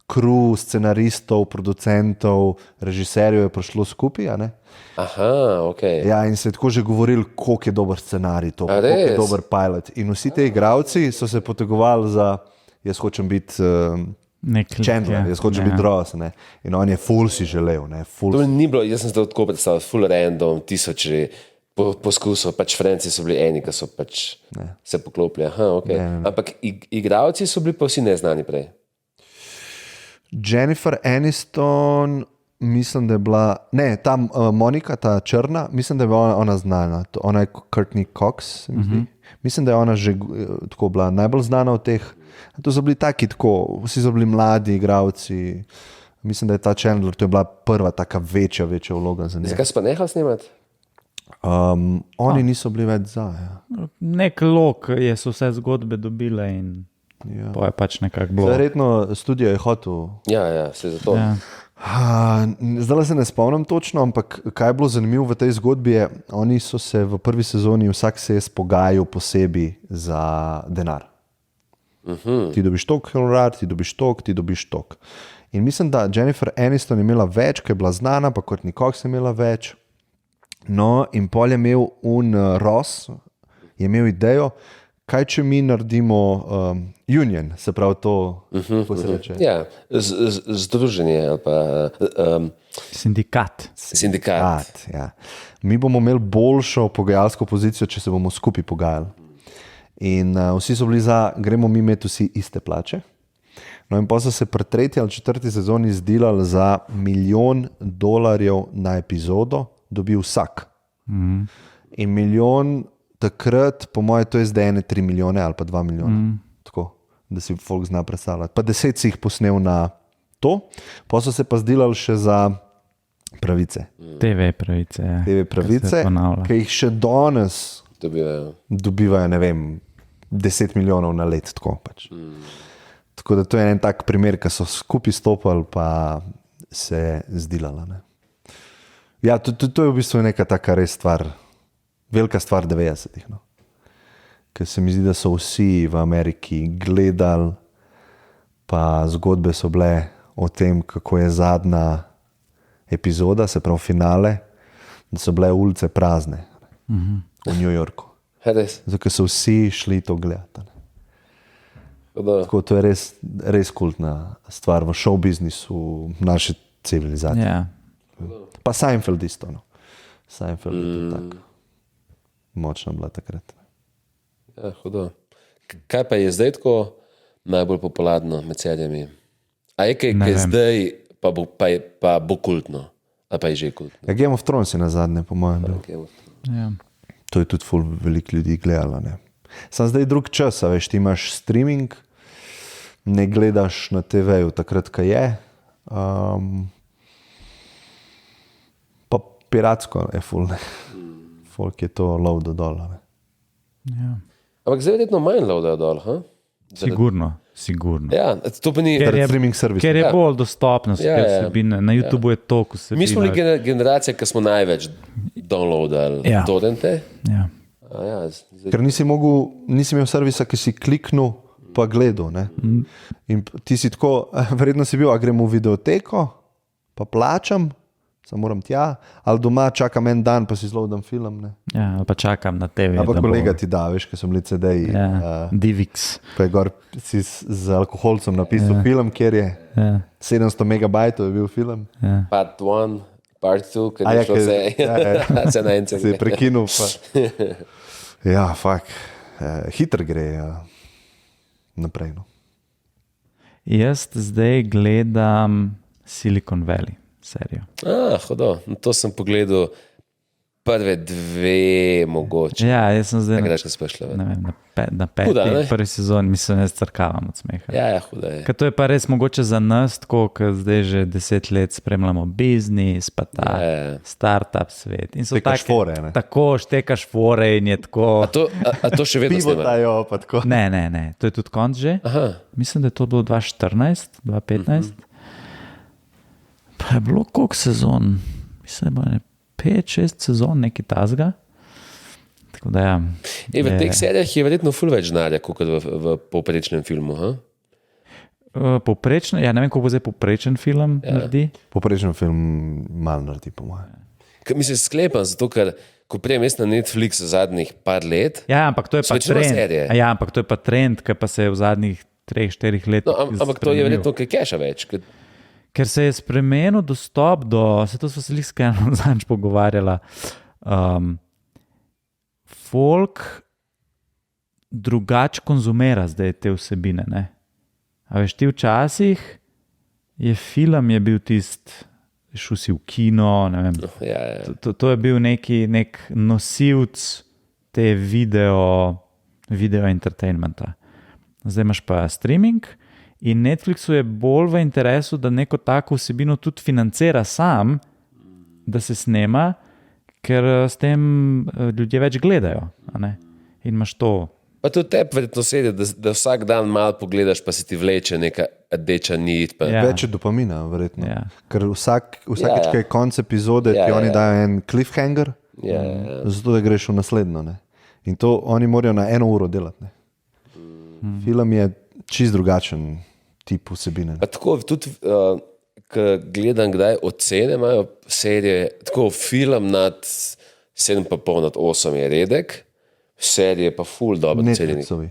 crew scenaristov, producentov, režiserjev je prišlo skupaj, a ne? Aha, ok. Ja, in se je tako že govoril, koliko je dober scenarij to, koliko je res? dober pilot. In vsi ti igravci so se potegovali za, jaz hočem biti Chandler, jaz hočem biti Ross, ne. In on je ful si želel, ne, ful. To ni bilo, jaz sem se to tako predstavljal, full random, tisoči poskusov, pač Franci so bili eni, ki so pač se poklopili. Aha, ok. Ampak igravci so bili pa vsi neznani prej. Jennifer Aniston, mislim, da je bila, ne, tam Monika, ta črna, mislim, da je bila ona znana, ona je Courtney Cox, se mi zdi. Mislim, da je ona že tako bila najbolj znana od teh. To so bili taki tako, vsi so bili mladi igravci. Mislim, da je ta Chandler, to je bila prva taka večja vloga za njega. Zakaj so pa nehali snemati? Oni niso bili več za. Ja. Nek lok je so vse zgodbe dobile in to je pač nekako bilo. Verjetno studio je hotel. Ja, se zato. Ja. Zdaj se ne spomnim točno, ampak kaj je bilo zanimivo v tej zgodbi je, oni so se v prvi sezoni, vsak se je spogajal posebej za denar. Ti dobiš tok honorar, ti dobiš tok, ti dobiš tok. In mislim, da Jennifer Aniston je imela več, ker je bila znana, pa Courtney Cox je imela več. No, in pol je imel Ross, je imel idejo, kaj če mi naredimo union, se pravi to, kako se reče? Ja, združenje ali pa Sindikat. sindikat. Ja. Mi bomo imeli boljšo pogajalsko pozicijo, če se bomo skupaj pogajali. In vsi so bili za, gremo mi imeti vsi iste plače. No in pa so se pri 3. ali 4. sezoni zdelali za $1 milijon na epizodo, dobil vsak. In $1 milijon takrat, po mojem, to je zdaj 3 milijone ali pa 2 milijona. Tako, da si folk zna predstavljati. Pa 10 si jih posnel na to, pa so se pa zdelali še za pravice. TV pravice. Ja, TV pravice, ki jih še danes dobivajo, ne vem, 10 milijonov na let. Tako, pač. Tako da to je en tak primer, ki so skupaj stopali, pa se zdelala. Ne. Ja, to je v bistvu neka taka res stvar, velika stvar 90-ih. No. Ker se mi zdi, da so vsi v Ameriki gledali, pa zgodbe so bile o tem, kako je zadnja epizoda, se pravi finale, da so bile ulice prazne v New Yorku. Zato so vsi šli to gledati. Tako, to je res kultna stvar v show biznisu naše civilizacije. Ja. Pa Seinfeld isto. No. Seinfeld je tako močna bila takrat. Ja, hudo. Kaj pa je zdaj tako najbolj popularno med serijami? A je kaj je zdaj, pa bo kultno? A pa je že kultno? Ja, Game of Thrones je na zadnje, po mojem. Ja. To je tudi ful veliko ljudi gledalo. Ne. Sam zdaj drug čas, a veš, ti imaš streaming, ne gledaš na TV-ju takrat, kaj je. Pa piratsko je ful, ne. Folk je to load dol. Ja. Ampak zdaj verjetno manj loadajo dol, ha? Sigurno. Ja, to pa ni... streaming servis. Ker je bolj dostopno, vsebine. Na YouTubeu je toliko vsebine. Mi smo bili generacija, ki smo največ downloadali torrente. Ja. Ker nisi imel servisa, ki si kliknil, pa gledal. Ne? In ti si tako, verjetno si bil, a grem v videoteko, pa plačam, Samo moram tja, ali doma čakam en dan, pa si zelo dan film. Ne? Ja, ali pa čakam na TV. Ampak kolega ti da, veš, ker so bili CD-ji. Ja, Divix. Pa je gor si z alkoholcem napisal film, kjer je 700 megabajtov je bil film. Part 1, part 2, ker A je ja, šlo vse na en Se je cel. prekinul. Pa. Ja, fakt. Hitro gre naprej. No. Jaz zdaj gledam Silicon Valley serijo. Hodo, to sem pogledal prve dve mogoče. Ja, jaz sem zdaj Greš, ko spešla. ne vem, na Huda, ne? prvi sezoni, mislim, jaz crkavam od smeha. Ja, huda je. Ker to je pa res mogoče za nas, tako, ker zdaj že 10 let spremljamo biznis, pa ta startup svet. In so Štekaš fore, ne? Tako, štekaš fore in je tako. A to še vedno Pivo snema? dajo, pa tako. Ne, to je tudi konc že. Aha. Mislim, da je to bilo 2014, 2015. Pa je bilo koliko sezon? Mislim, da je 5-6 sezon, nekaj tazga. Tako da ja. V teh serijah je verjetno ful več denarja, kot v povprečnem filmu. Ha? Povprečno, ja ne vem, koliko bo zdaj povprečen film naredi. Poprečen film malo naredi, po mojem. Mislim, sklepam, zato ker ko prijem jaz na Netflix zadnjih par let, Ja, ampak to je pa večinoma trend. serije. Ja, ampak to je pa trend, ki pa se je v zadnjih 3-4 letih. no, ampak to je spremenil. verjetno kaj keša več. Ker se je spremenil dostop do, se to so se lih skajno zadnjič pogovarjala, folk drugače konzumira zdaj te vsebine, ne? A veš, ti včasih je film je bil tist, šel si v kino, ne vem, Ja. to je bil nek nosilc te video entertainmenta. Zdaj imaš pa streaming in Netflixu je bolj v interesu, da neko tako vsebino tudi financira sam, da se snema, ker s tem ljudje več gledajo. A ne? In imaš to. Pa tudi tebi verjetno sedi, da vsak dan malo pogledaš, pa se ti vleče neka rdeča nit. Pa... Ja. Več je dopamina, verjetno. Ja. Ker vsakeč, Ja. ko je konc epizode, ti oni dajo en cliffhanger, Ja. zato da greš v naslednjo. Ne? In to oni morajo na 1 uro delati. Ne? Film je čist drugačen tip vsebine. Pa tako tudi, ko gledam, kdaj ocene imajo serije, tako film nad 7,5 nad 8 je redek, serije pa ful dobro ocenjeni. Netflixovi.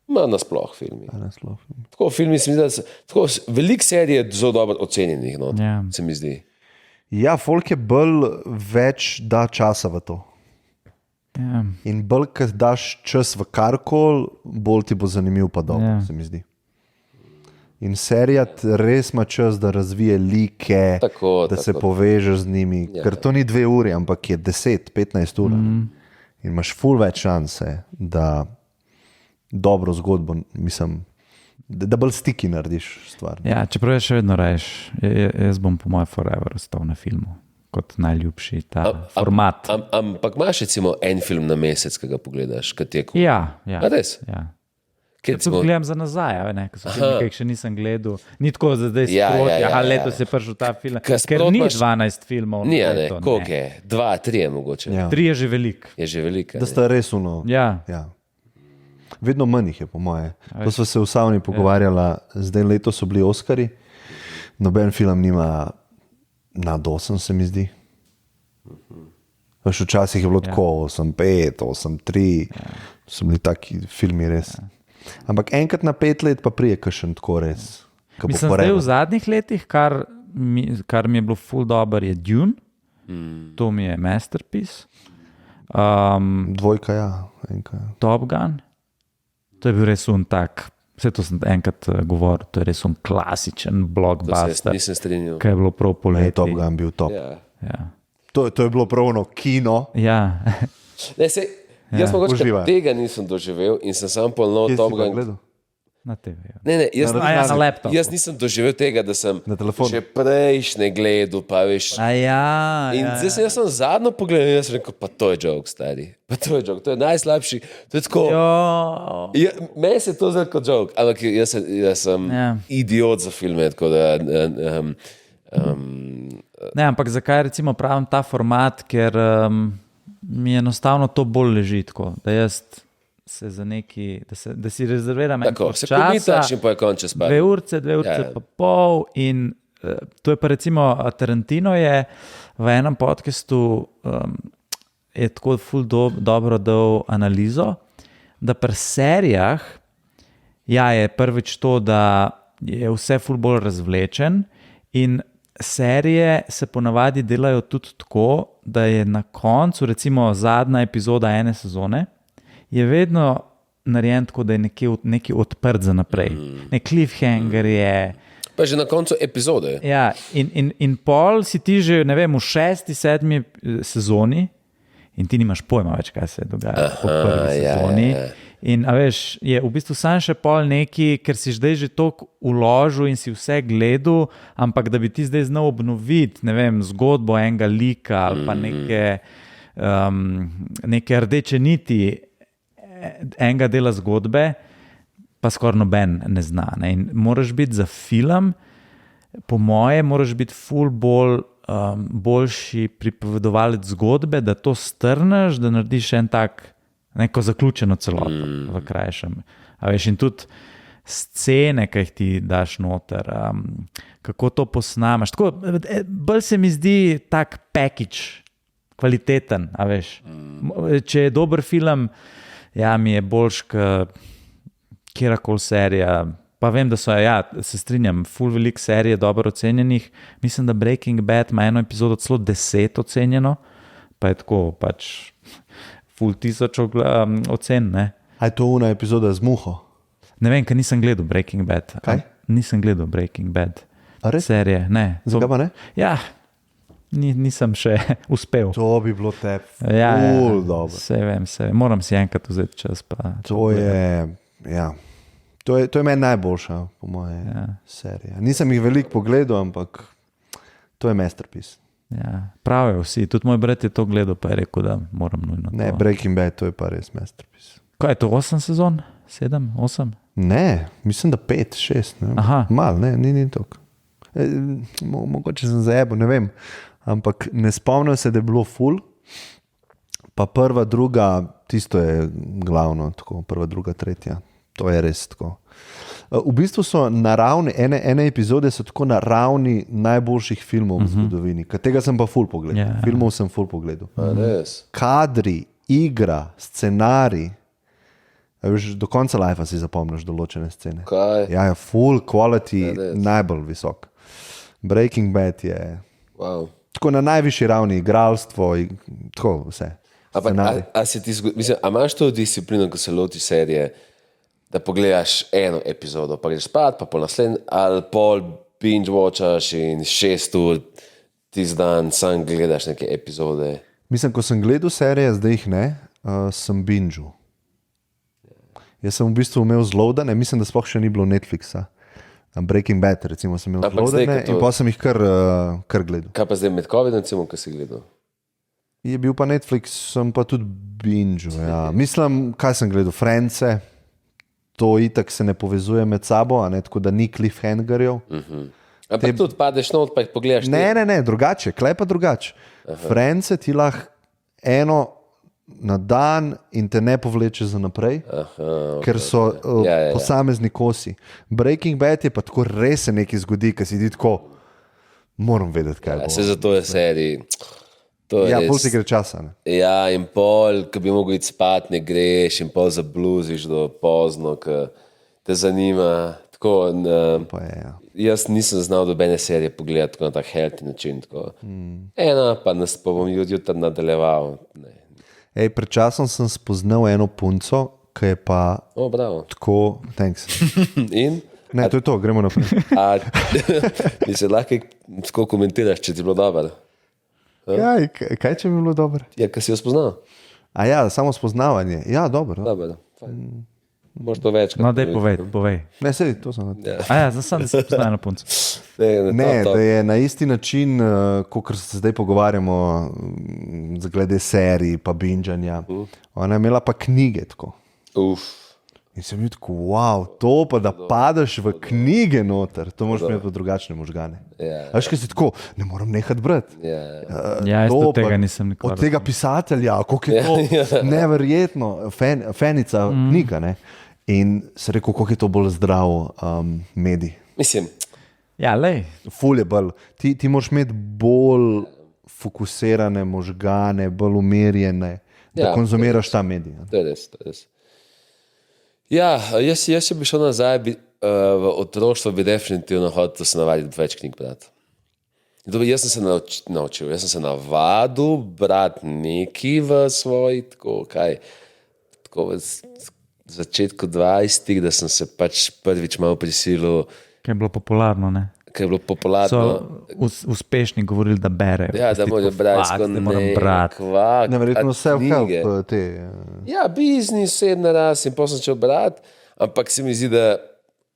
Ma nasploh filmi. Naslov. Tako filmi se mi zdi, da tako veliko serij je zelo dobro ocenjenih, no, Ja. se mi zdi. Ja, folk je bolj več da časa v to. Ja. In bolj, ko daš čas v karkoli, bolj ti bo zanimiv, pa dobro, Ja. se mi zdi. In serija res ima čas, da razvije like, Tako, da se tako. povežeš z njimi. Ja. Ker to ni 2 uri, ampak je 10-15 ur. In imaš ful več šanse, da dobro zgodbo, mislim, da bolj stiki narediš stvar. Ja, čeprav je še vedno reš, jaz bom po mojem forever ostal na filmu kot najljubši ta format. Ampak imaš recimo en film na mesec, ki ga pogledaš, ki ti je kul. Ja, A res? ja. Kje To gledam za nazaj, a ne, ko so filmi, ki jih še nisem gledal. Ni tako, da zdaj Ja, sproti, ja, ja, letos ja. je prišel ta film, Ker ker sproti ni imaš- 12 filmov. Ni, na a ne, leto, koliko je? 2, 3 mogoče. Ja. 3 je že veliko. Je že velika. Da sta res uno. Ja. Ja. Vedno manj jih je, po moje. To smo se v Savni pogovarjali, zdaj letos so bili Oskarji, noben film nima nad 8, se mi zdi. Veš, včasih je bilo tako 8-5, 8-3, so bili taki filmi res. Ampak enkrat na 5 let pa prije kakšen tako res. Ko bo Mislim, zdaj forever. v zadnjih letih, kar mi je bilo ful dobro, je Dune. To mi je masterpiece. Dvojka, ja. Enka, ja. Top Gun. To je bil res un tak, vse to sem enkrat govoril, to je res un klasičen To se jaz blockbuster, nisem strinjal. ki je bilo prav Ne, poleti. Top Gun bil top. Ja. Ja. To je bilo pravno kino. Ja. Ne, sej, jaz mogoče Uživaj. tega nisem doživel in sem sam polno Kje si Top ga Gun. gledal? Na TV. Ja. Ne, jaz, Na laptopu. jaz nisem doživel tega, da sem Na telefonu. še prejšnje gledal, pa veš. A ja, In zdaj sem jaz sem zadnjo pogledal in jaz sem rekel, pa to je joke, stari. Pa to je joke, to je najslabši. To je tako. Jo. Ja, meni se to zdi kot joke, ampak jaz sem Ja. idiot za filme, tako da Ne, ampak zakaj recimo pravim ta format, ker mi enostavno to bolj leži tako, da jaz se za neki, da si rezerviram en tako, kup se časa, komitaš in pa je konče spati. 2 ure, 2 ure Ja. pa pol in to je pa recimo Tarantino je v enem podcastu je tako ful dobro dal analizo, da pri serijah je prvič to, da je vse ful bolj razvlečen in serije se ponavadi delajo tudi tako, da je na koncu, recimo zadnja epizoda ene sezone, je vedno narejen tako, da je nekaj odprt za naprej. Nek cliffhanger je. Pa že na koncu epizode. Ja, in pol si ti že, ne vem, v 6., 7. sezoni in ti nimaš pojma več, kaj se dogaja po prvi sezoni. In a veš, je v bistvu sam še pol neki, ker si zdaj že toliko uložil in si vse gledal, ampak da bi ti zdaj znal obnoviti, ne vem, zgodbo enega lika ali pa neke rdeče niti enega dela zgodbe, pa skoraj noben ne zna. Ne? In moraš biti za film, po moje, moraš biti ful boljši pripovedovalec zgodbe, da to strneš, da narediš en tak neko zaključeno celoto v krajšem. A veš, in tudi scene, ki jih ti daš noter, kako to posnamaš. Tako, bolj se mi zdi tak package, kvaliteten, a veš. Če je dober film, mi je boljš, kjerakoli serija. Pa vem, da so, se strinjam, ful veliko serije dobro ocenjenih. Mislim, da Breaking Bad ima eno epizodo celo 10 ocenjeno, pa je tako pač ful 1000 ocen, ne. A je to una epizoda z muho? Ne vem, ker nisem gledal Breaking Bad. Kaj? Nisem gledal Breaking Bad. A res? Serije, ne. Zakaj pa ne? Ja, nisem še uspel. To bi bilo ful dobro. Sej vem. Moram si enkrat vzeti čas. Pa to je meni najboljša, po moje, serija. Nisem jih veliko pogledal, ampak to je masterpiece. Ja, pravijo vsi, tudi moj brat je to gledal, pa je rekel, da moram nujno to. Ne, Breaking Bad, to je pa res masterpiece. Kaj je to, 8 sezon? 7, 8? Ne, mislim, da 5, 6. Mal, ni toliko. Mogoče sem zajebo, ne vem, ampak ne spomnim se, da je bilo ful, pa prva, druga, tisto je glavno, tako, prva, druga, tretja, to je res tako. V bistvu so naravni, ene epizode so tako na ravni najboljših filmov v zgodovini, tega sem pa ful pogledal. Filmov sem ful pogledal. Kadri, igra, scenarij, do konca lifea si zapomniš določene scene. Kaj? Ja, full quality, najbolj visok. Breaking Bad je tako na najvišji ravni, igralstvo, tako vse. A imaš to disciplino, ko se lotiš serije, da pogledaš eno epizodo, pa greš spat, pa pol naslednji, ali pol binge-watchaš in 6 ur tisti dan sam gledaš neke epizode? Mislim, ko sem gledal serije, zdaj jih ne, sem binge-u. Jaz sem v bistvu imel zlodane, mislim, da sploh še ni bilo Netflixa. Breaking Bad, recimo, sem imel zlodane in pa sem jih kar gledal. Kaj pa zdaj med COVID-om, recimo, ko si gledal? Je bil pa Netflix, sem pa tudi binge-u, Mislim, kaj sem gledal, Friendse, to itak se ne povezuje med sabo, tako da ni cliffhangerjev. Ampak tudi padeš not, pa jih pogledaš. Ne, drugače, klej pa drugače. Friendse ti lahko eno na dan in te ne povleče za naprej, ker so posamezni kosi. Breaking Bad je pa tako res se nekaj zgodi, ker si ti tako, moram vedeti, kaj bo. Se zato je serij. Pol si gre časa. Ne? Ja, in pol, ko bi mogel iti spat, ne greš in pol zabluziš do pozno, ko te zanima. Tako, jaz nisem znal dobene serije pogledati tako na tak healthy način. Ena, pa bom jutri nadaljeval. Pred časom sem spoznal eno punco, ki je pa tako, thanks. In? Ne, to je to, gremo naprej. Mi se lahko tako komentiraš, če ti bilo dobro. Kaj če mi bilo dobro? Ja, kaj si jo spoznal? Samo spoznavanje. Ja, dobro. Možeš to več. No, daj povej. Ne, sedi, to sem. Zdaj sem se spoznal na puncu. Ne, da je na isti način, kot se zdaj pogovarjamo glede serij pa binžanja. Ona je imela pa knjige tako. In sem bil tako, wow, to pa da padeš v knjige noter, to moraš imeti pa drugačne možgane. Veš, kaj si tako, ne moram nehati brati. Jaz od tega nisem nikoli. Od tega pisatelja, koliko je to neverjetno, fenica knjiga, ne. In se rekel, koliko je to bolj zdrav medij. Mislim. Ja, lej. Ful je bolj. Ti moraš imeti bolj fokusirane možgane, bolj umirjene, da Ja, konzumiraš ta medij. To je res. Ja, jaz če bi šel nazaj, v otroštvo bi definitivno hotel se navaditi več knjig brati. Jaz sem se naučil, jaz sem se navadil brati nekaj v svoji, tako v začetku 20, da sem se pač prvič malo prisilil, Kaj je bilo popularno, ne? ker je bilo popularno. So uspešni govorili, da berejo. Ja, da morajo brati, da moram brati. Neverjetno self-help te. Ja, biznis, sedna raz in potem sem začel brati, ampak se mi zdi, da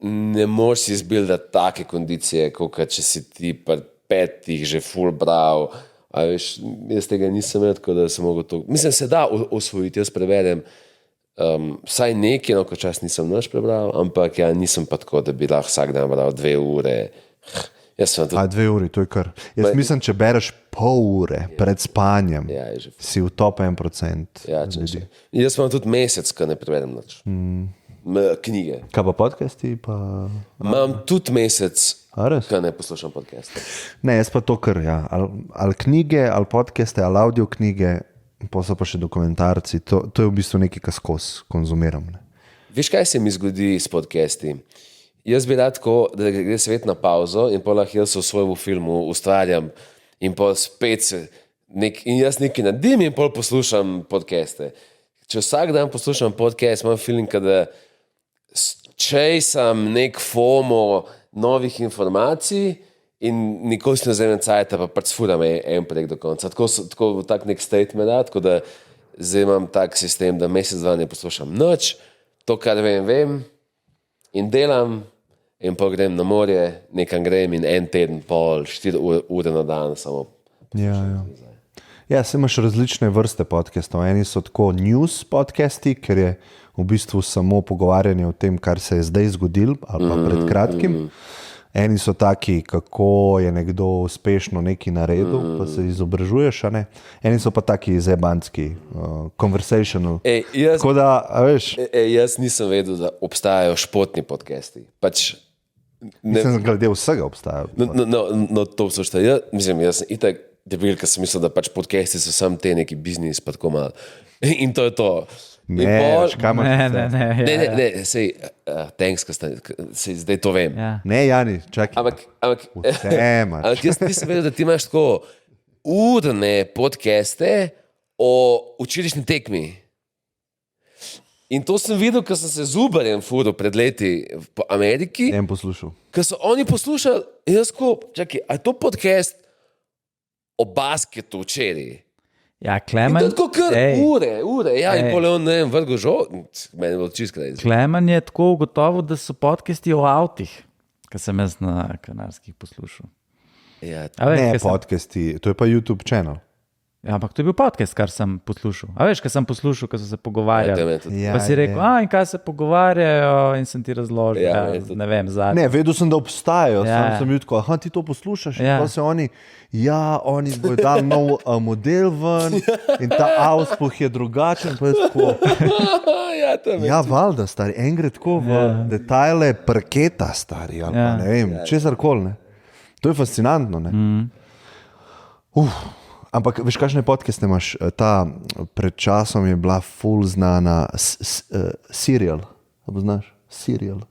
ne moreš si izbildati take kondicije, kot če si ti pri 5 že full bral. A veš, jaz tega nisem imel, tako da sem mogel to. Mislim, se da osvojiti, jaz prevedem vsaj nekaj, no, ko čas nisem nič prebral, ampak ja, nisem pa tako, da bi lahko vsak dan bral 2 ure. Jaz sem tudi... 2 uri, to je kar. Jaz mislim, če bereš pol ure pred spanjem, Ja, je že... si v top 1%. Ja, če. Jaz imam tudi mesec, ko ne prevedem nič. Knjige. Kaj pa podcasti? Pa... Imam tudi mesec, A res? ko ne poslušam podcaste. Ne, jaz pa to kar, ja. Ali knjige, ali podcaste, ali audio knjige, pa so pa še dokumentarci. To je v bistvu nekaj, kar skozi konzumiram. Ne. Veš, kaj se mi zgodi s podcasti? Jaz bi rad tako, da gre svet na pauzo in pa lahko jaz v svojem filmu ustvarjam in pa spet in jaz nekaj naredim in pol poslušam podcaste. Če vsak dan poslušam podcast, imam feeling, da časam nek FOMO novih informacij in nikoli se ne vzamem cajta, pa pač sfuram en projekt do konca. Tak nek statement da, tako da zdaj imam tak sistem, da mesec, 2 ne poslušam nič, to, kar vem in delam in pa grem na morje, nekam grem in en teden, pol, 4 ure na dan samo. Ja, se imaš različne vrste podcastov. Eni so tako news podcasti, ker je v bistvu samo pogovarjanje o tem, kar se je zdaj zgodil ali pa pred kratkim. Eni so taki, kako je nekdo uspešno nekaj naredil, pa se izobražuješ, a ne. Eni so pa taki zebanski, conversational. Tako da, a veš... Jaz nisem vedel, da obstajajo športni podcasti. Pač... Nisem glede vsega obstajajo. No, to poslušajte. Jaz sem itak debil, ker sem mislil, da pač podcasti so sam te neki biznis, pa tako malo. In to je to. Ne, sej, thanks, sej, zdaj to vem. Ja. Ne, Jani, čakaj. Ampak jaz nisem vedel, da ti imaš tako urne podcaste o včerajšnji tekmi. In to sem videl, ker sem se z Uberjem furil pred leti po Ameriki. En poslušal. Ker so oni poslušali, in jaz tako, čakaj, a je to podcast o basketu včeraj? Ja, Klemen. In to je tako kar ure. Ja, in pol je on, ne vem, vrgo žog. Meni je bilo čisto kraj. Klemen je tako ugotovil, da so podcasti o avtih, kar sem jaz na Kanarskih poslušal. Ja, Ne, podcasti, to je pa YouTube channel. Ja, ampak to je bil podcast, kar sem poslušal. A veš, kar sem poslušal, ko so se pogovarjali. Ja, Pa si rekel, in kaj se pogovarjajo, in sem ti razložil, ne vem, zadnji. Ne, vedel sem, da obstajajo, sem bil tako, ti to poslušaš, in pa se oni bojo dali nov model ven in ta auspuh je drugačen, pa je tako. Ja, valjda, stari, en gre tako v detajle parketa, stari, ali pa ne vem, česarkoli, ne. To je fascinantno, ne. Ampak veš, kakšne podcaste imaš? Ta pred časom je bila ful znana Serial. A poznaš? Serial.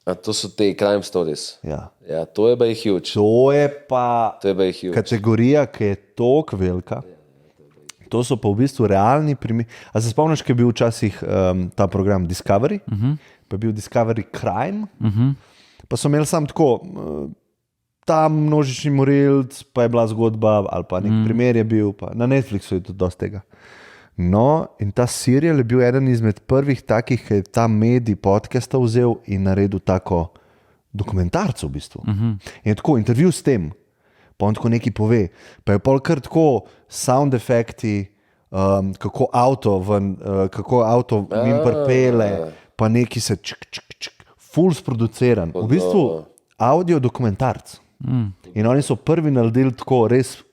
A to so te crime stories. Ja. Ja, to je pa huge. To je pa huge. kategorija, ki je toliko velika. To so pa v bistvu realni primeri. A se spomniš, ki je bil včasih ta program Discovery? Pa je bil Discovery Crime. Pa so imeli sam tako... Tam množični morilc, pa je bila zgodba, ali pa nek primer je bil, pa na Netflixu je tudi dosti tega. No, in ta serial je bil eden izmed prvih takih, ki je ta medij podcasta vzel in naredil tako dokumentarco v bistvu. In je tako intervju s tem, pa on tako nekaj pove, pa je pol kar tako sound efekti, kako avto mimo pripele, pa neki se ful sproduciran. V bistvu audio dokumentarc. In oni so prvi naredili tako res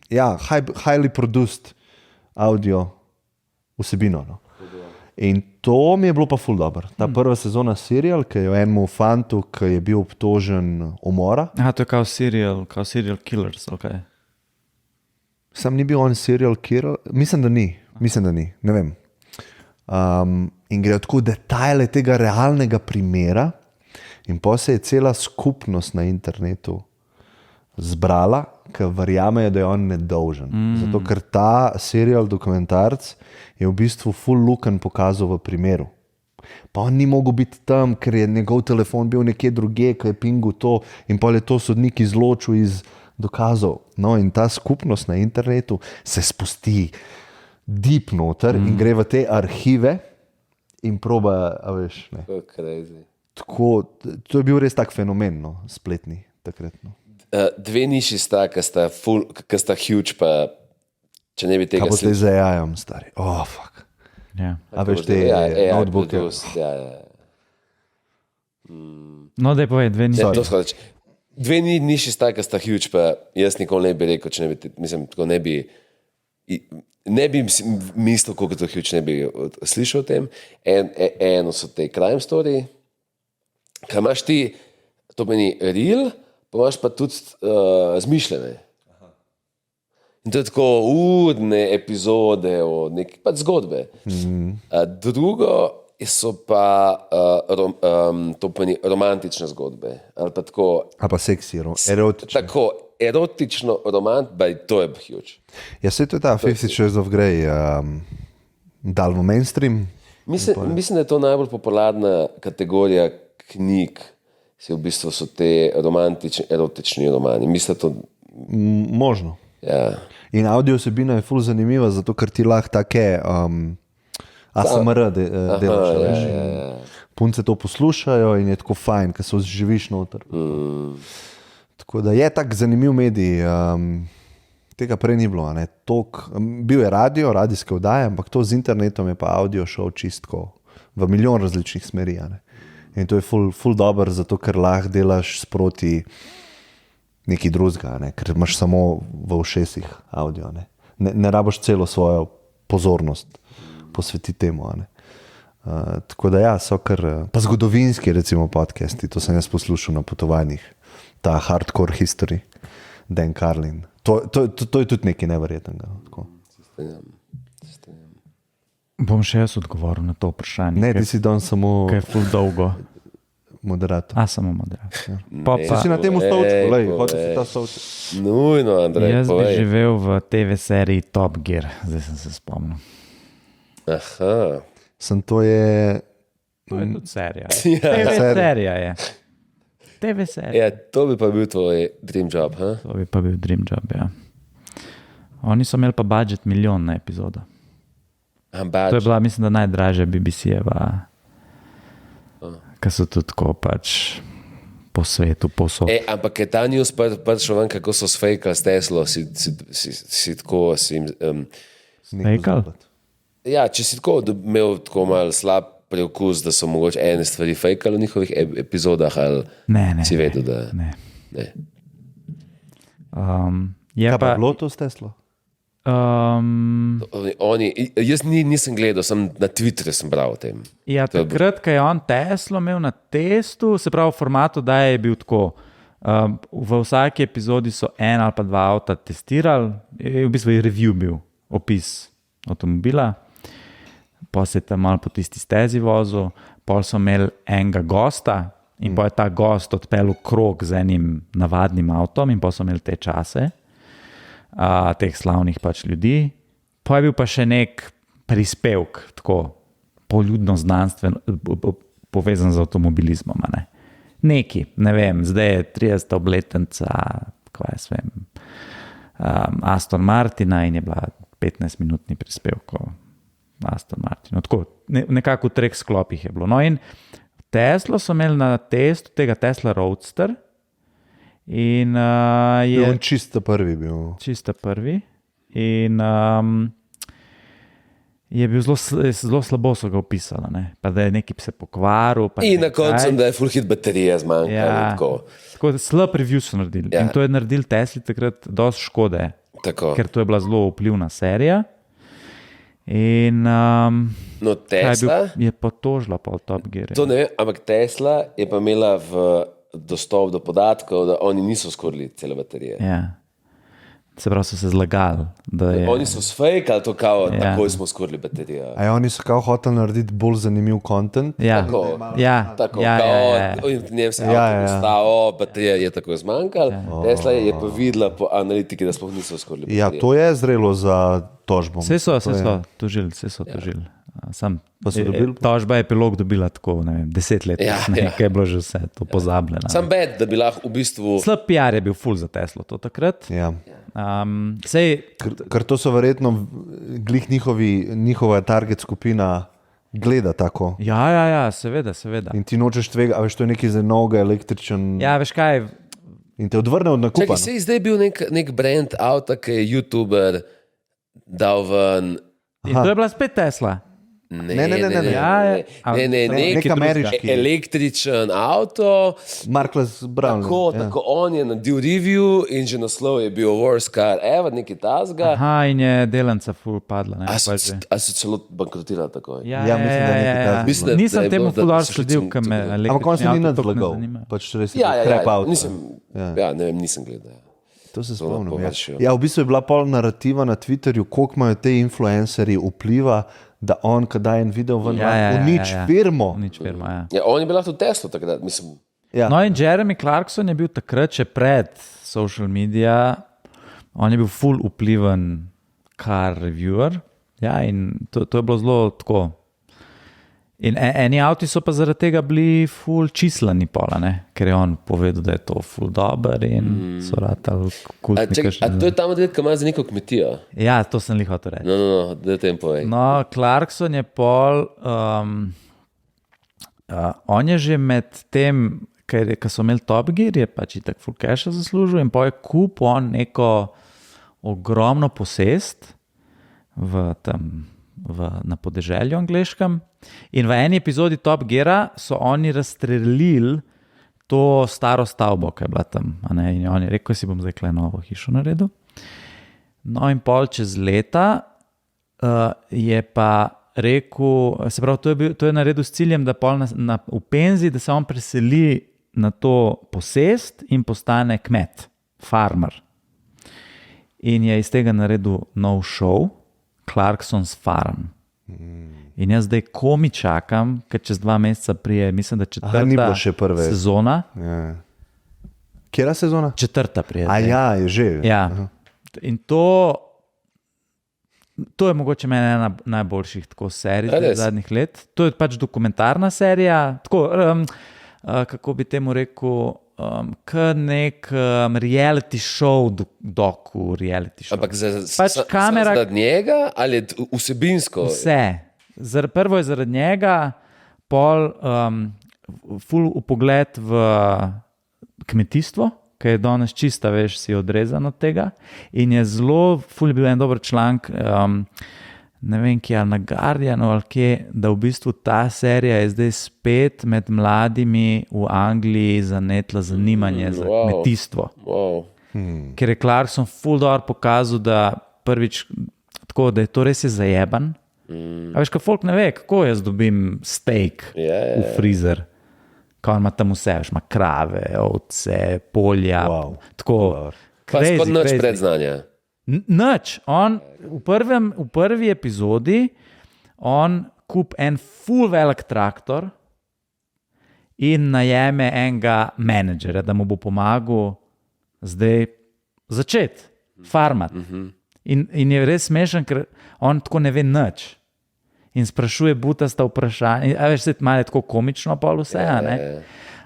highly produced audio vsebino. No. In to mi je bilo pa ful dobro. Ta prva sezona serial, ki je o enemu fantu, ki je bil obtožen umora. Aha, to je kao serial killers, ok. Sam ni bil on serial killer, mislim, da ni, ne vem. In gre tako detajle tega realnega primera in pa se je cela skupnost na internetu zbrala, ki verjamejo, da je on nedolžen. Zato, ker ta serial dokumentarc je v bistvu full luken pokazal v primeru. Pa on ni mogel biti tam, ker je njegov telefon bil nekje druge, ki je pingu to in pa je to sodnik izločil iz dokazov. No, in ta skupnost na internetu se spusti deep noter in gre v te arhive in proba, a veš, ne. Tako, to je bil res tak fenomen, no, spletni takrat. No. Dve niši sta, ki sta huge, pa če ne bi tega... Kaj bo zdaj z AI-om, stari? Oh, fuck. Ja. A veš, te notebooke. No, daj povej, dve niši. Dve niši sta, ki sta huge, pa jaz nikoli ne bi rekel, če ne bi, mislim, tako ne bi mislil, koliko to huge, ne bi slišal o tem. Eno so te crime story, kaj imaš ti, to meni real, pa imaš pa tudi zmišljene. In to je tako urne epizode o neki pač zgodbe. Drugo so pa to pomeni romantične zgodbe. Ali pa tako... Ali pa seksi, erotične. Tako, erotično to je huge. Ja, se to je ta 50 Shades of Grey dal v mainstream. Mislim, da je to najbolj popularna kategorija knjig, v bistvu so te romantični, erotični romani. Mislim, da to... Možno. Ja. In audio vsebina je ful zanimiva, zato ker ti lahko take ASMR delaš. Ja. Punce to poslušajo in je tako fajn, ker se živiš noter. Tako da je tak zanimiv medij. Tega prej ni bilo. Bil je radijske oddaje, ampak to z internetom je pa audio šel čistko v milijon različnih smeri. In to je ful dober, zato ker lahko delaš sproti nekaj drugega, ker imaš samo v ušesih audio. Ne rabiš celo svojo pozornost posvetiti temu. Tako da ja, so kar... Pa zgodovinski recimo podcasti, to sem jaz poslušal na potovanjih. Ta Hardcore History, Dan Carlin. To je tudi nekaj neverjetnega. Bom še jaz odgovoril na to vprašanje. Ne, ti si dan samo... Kaj je ful dolgo. Moderator. Samo moderator. Si na tem stolčku, hoče si ta stolček. Nujno, Andrej, jaz bi živel v TV seriji Top Gear, zdaj sem se spomnil. Aha. To je tudi serija. TV serija je. TV serija. Ja, to bi pa bil tvoj dream job, ha? To bi pa bil dream job, ja. Oni so imeli pa budget 1 milijon na epizodo. To je bila, mislim, da najdražja BBC-jeva, ki so tudi tako pač po svetu, posod. Ampak je ta news prišel ven, kako so sfejkali s Teslo, si tako... Fejkali? Ja, če si tako imel tako mal slab preokus, da so mogoče ene stvari fejkali v njihovih epizodah, ali si vedel, da... Ne. Kaj pa bilo to s Teslo? Jaz nisem gledal, sem na Twitterju sem bral o tem. Ja, takrat, ko je on Teslo imel na testu, se pravi v formatu, da je bil tako, v vsaki epizodi so 1 ali pa 2 avta testirali, v bistvu je review bil, opis avtomobila, pa se je tam malo po tisti stezi vozil, pol so imeli enega gosta in pa je ta gost odpeljal krog z enim navadnim avtom in pa so imeli te čase, teh slavnih pač ljudi. Pa je bil pa še nek prispevk, tako poljudno znanstveno, povezan z avtomobilizmom. Neki, ne vem, zdaj je 30. obletnica, kaj jaz vem, Aston Martina in je bila 15-minutni prispevek o Aston Martinu. Tako, nekako v 3 sklopih je bilo. No in Teslo so imeli na testu tega Tesla Roadster, in je on čisto prvi bil. Čisto prvi. In je bil zelo slabo so ga opisali, pa da je nekaj se pokvaril. In na koncu, da je full hit baterije zmanjkalo. Ja, tako slab review so naredili. Ja. In to je naredil Tesli takrat dosti škode, ker to je bila zelo vplivna serija. In No, Tesla, je potožila pol Top Gear. to ne vem, ampak Tesla je pa imela dostop do podatkov, da oni niso skorili cele baterije. Ja. Se pravi, so se zlagali. Oni so sfejkali to kao, takoj smo skorili baterijo. A oni so kao hoteli narediti bolj zanimiv kontent. Ja, Tako, ja. in v njem se je ostalo, baterija je tako zmanjkala. Tesla je pa videla po analitiki, da sploh niso skorili baterijo. Ja, to je zrelo za tožbo. Vse so tožili. Pa so dobili? Tožba je epilog dobila tako, ne vem, 10 let. Nekaj je bilo že vse to pozabljeno. Sam bed, da bi lahko v bistvu... Slab PR je bil ful za Teslo to takrat. Ja. Sej, Ker to so verjetno glih njihova target skupina gleda tako. ja, seveda. In ti nočeš tvega, a veš, to je neki za novega električen Ja, veš kaj, in te odvrne od nakupa. Čakaj, se je zdaj bil nek brand avta, ki je YouTuber dal ven... in to je bila spet Tesla. Ne. Ja, Nek ameriški. Električen avto. Marcus Brown. Tako on je naredil review in že naslov je bil Worst Car Ever, nekaj tasga. Aha, in je delanca ful padla. Ne, A so celo bankrotirali tako? Ja, mislim, da je nekaj takega. Mislim, da Nisem je temu bilo, da ful dobro so šli sledil, celo- ker me Ampak on se ni električni avto toliko ne nadlagal. zanima. Pač res je Ja, crap out. ne vem, nisem gledal. To se To spomnim. lahko Ja. rešil. Ja, v bistvu je bila pol narativa na Twitterju, koliko imajo te influencerji vpliva, da on, ko daje en video ven, unič firmo. Unič firmo, ja. Ja, on je bil lahko tudi Tesla takrat, mislim. Ja. No in Jeremy Clarkson je bil takrat, še pred social media, on je bil full vpliven car reviewer. Ja, in to je bilo zelo tako. In eni avti so pa zaradi tega bili full čislani pola, ne? Ker je on povedal, da je to full dober in so ratali kultni. A to je tam odred, ki ima za neko kmetijo? Ja, to sem li hotel reči. No, da te jim povej. No, Clarkson je pol, on je že med tem, ker so imeli Top Gear, je pač itak full cash zaslužil in pa je kupil on neko ogromno posest na podeželju angleškem. In v eni epizodi Top Geara so oni razstrelili to staro stavbo, ki je bila tam. In on je rekel, si bom zdaj novo hišo naredil. No in pol čez leta je pa rekel, se pravi, to je naredil s ciljem, da pol v penziji, da se on preseli na to posest in postane kmet, farmer. In je iz tega naredil nov show, Clarkson's Farm. In jaz zdaj komi čakam, ker čez 2 meseca prije, mislim, da ni bilo še prve sezona. Ja. Kjera sezona? 4. prije. A ja, je že. Ja. In to je mogoče meni ena najboljših tako serij zadnjih let. To je pač dokumentarna serija, tako, kako bi temu rekel, nek reality show, reality show. Ampak pač kamera zaradi njega ali vsebinsko? Vse. Prvo je zaradi njega, pol ful upogled v kmetijstvo, ki je danes čista, veš, si odrezan od tega. In je zelo, ful je bil en dober članek, ne vem, kje ali na Guardianu ali kje, da v bistvu ta serija je zdaj spet med mladimi v Angliji zanetla zanimanje za kmetijstvo. Ker je Clarkson ful dobro pokazal, da prvič tako, da je to res je zajeban. A veš, ko folk ne ve, kako jaz dobim steak v frizer, ko ima tam vse, veš, ima krave, ovce, polja, tako. Pa spod noč predznanja. Noč, on v prvi epizodi on kup en full velik traktor in najeme enega menedžera, da mu bo pomagal zdaj začeti farmati. In je res smešen, ker on tako ne ve nič. In sprašuje butasta vprašanja. A veš, se malo tako komično pol vse, ne?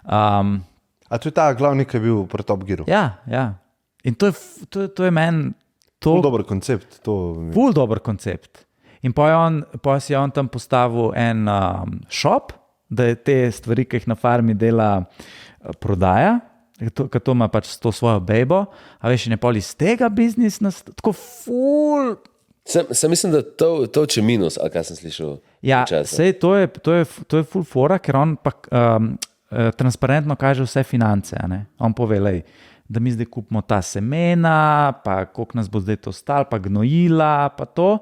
A to je ta glavni, ki je bil pri Top Gearu? Ja. In to je meni ful dober koncept. Ful dober koncept. In pa si je on tam postavil en shop, da je te stvari, ki jih na farmi dela, prodaja, ker to ima pač to svojo bejbo, a veš, in je pol iz tega biznis, tako ful... Sem mislim, da to če minus, ali kaj sem slišal. Ja, sej to je ful fora, ker on pa transparentno kaže vse finance, ne? On pove, lej, da mi zdaj kupimo ta semena, pa koliko nas bo zdaj to stalo, pa gnojila, pa to.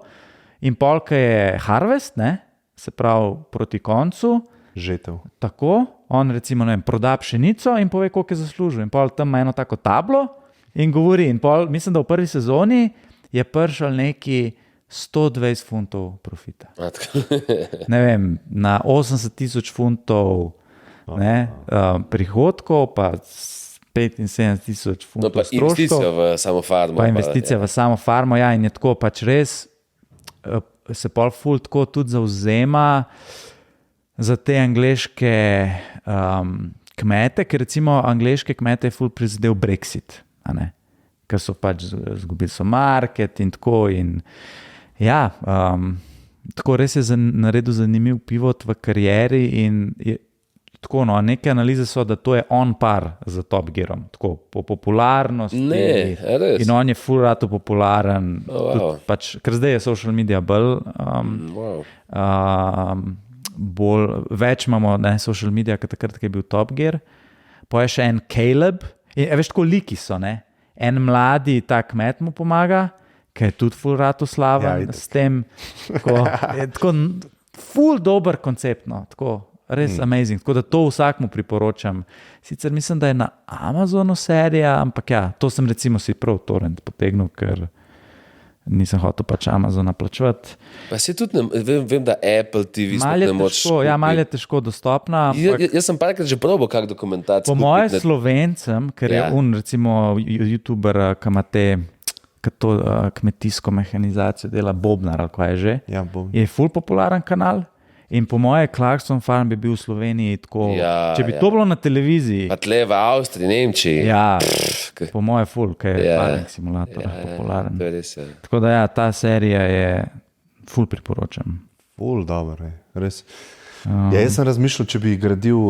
in polka je harvest, ne? Se pravi proti koncu, Žetev. tako, on recimo, ne vem, proda pšenico in pove, koliko je zaslužil. In pol tam ima eno tako tablo in govori. In pol, mislim, da v prvi sezoni je prišel neki 120 funtov profita. Ne vem, na 80,000 funtov prihodkov, pa 75,000 funtov pa investicija v samo farmo. Pa investicija v samo farmo, ja, in je tako pač res, se pol ful tako tudi zauzema za te angleške kmete, ker recimo angleške kmete je ful prizadel Brexit, a ne? Ker so pač zgubili so market in tako in ja, tako res je naredil zanimiv pivot v karieri in je, tako, no, neke analize so, da to je on par za Top Gearom, tako po popularnosti. Ne, res. In on je full rado popularen, wow. pač, ker zdaj je social media bolj, več imamo social media, kot takrat, ko je bil Top Gear. Pa je še en Caleb, in veš, tako liki so, ne? En mladi ta kmet mu pomaga, ki je tudi full rado slaven s tem, tako full dober koncept, no, tako. Res amazing, tako da to vsakmu priporočam. Sicer mislim, da je na Amazonu serija, ampak ja, to sem recimo si prav torrent potegnil, ker nisem hotel pač Amazona plačevati. Pa se tudi, vem, da Apple TV Mal je ne moč težko, ja, mal je težko dostopna. Jaz sem parkrat že probal kak dokumentacijo. Po moje Slovencem, ker je recimo youtuber, ki ima te kmetijsko mehanizacijo, dela Bobnar, ali kaj je že, je ful popularen kanal. In po moje Clarkson Farm bi bil v Sloveniji tako, če bi to bilo na televiziji. Pa tle v Avstriji, Nemčiji. Ja, po moje ful, ker je farming simulator popularen. To je res, ja. Tako da ja, ta serija je ful priporočam. Ful, dobro, res. Jaz sem razmišljal, če bi gradil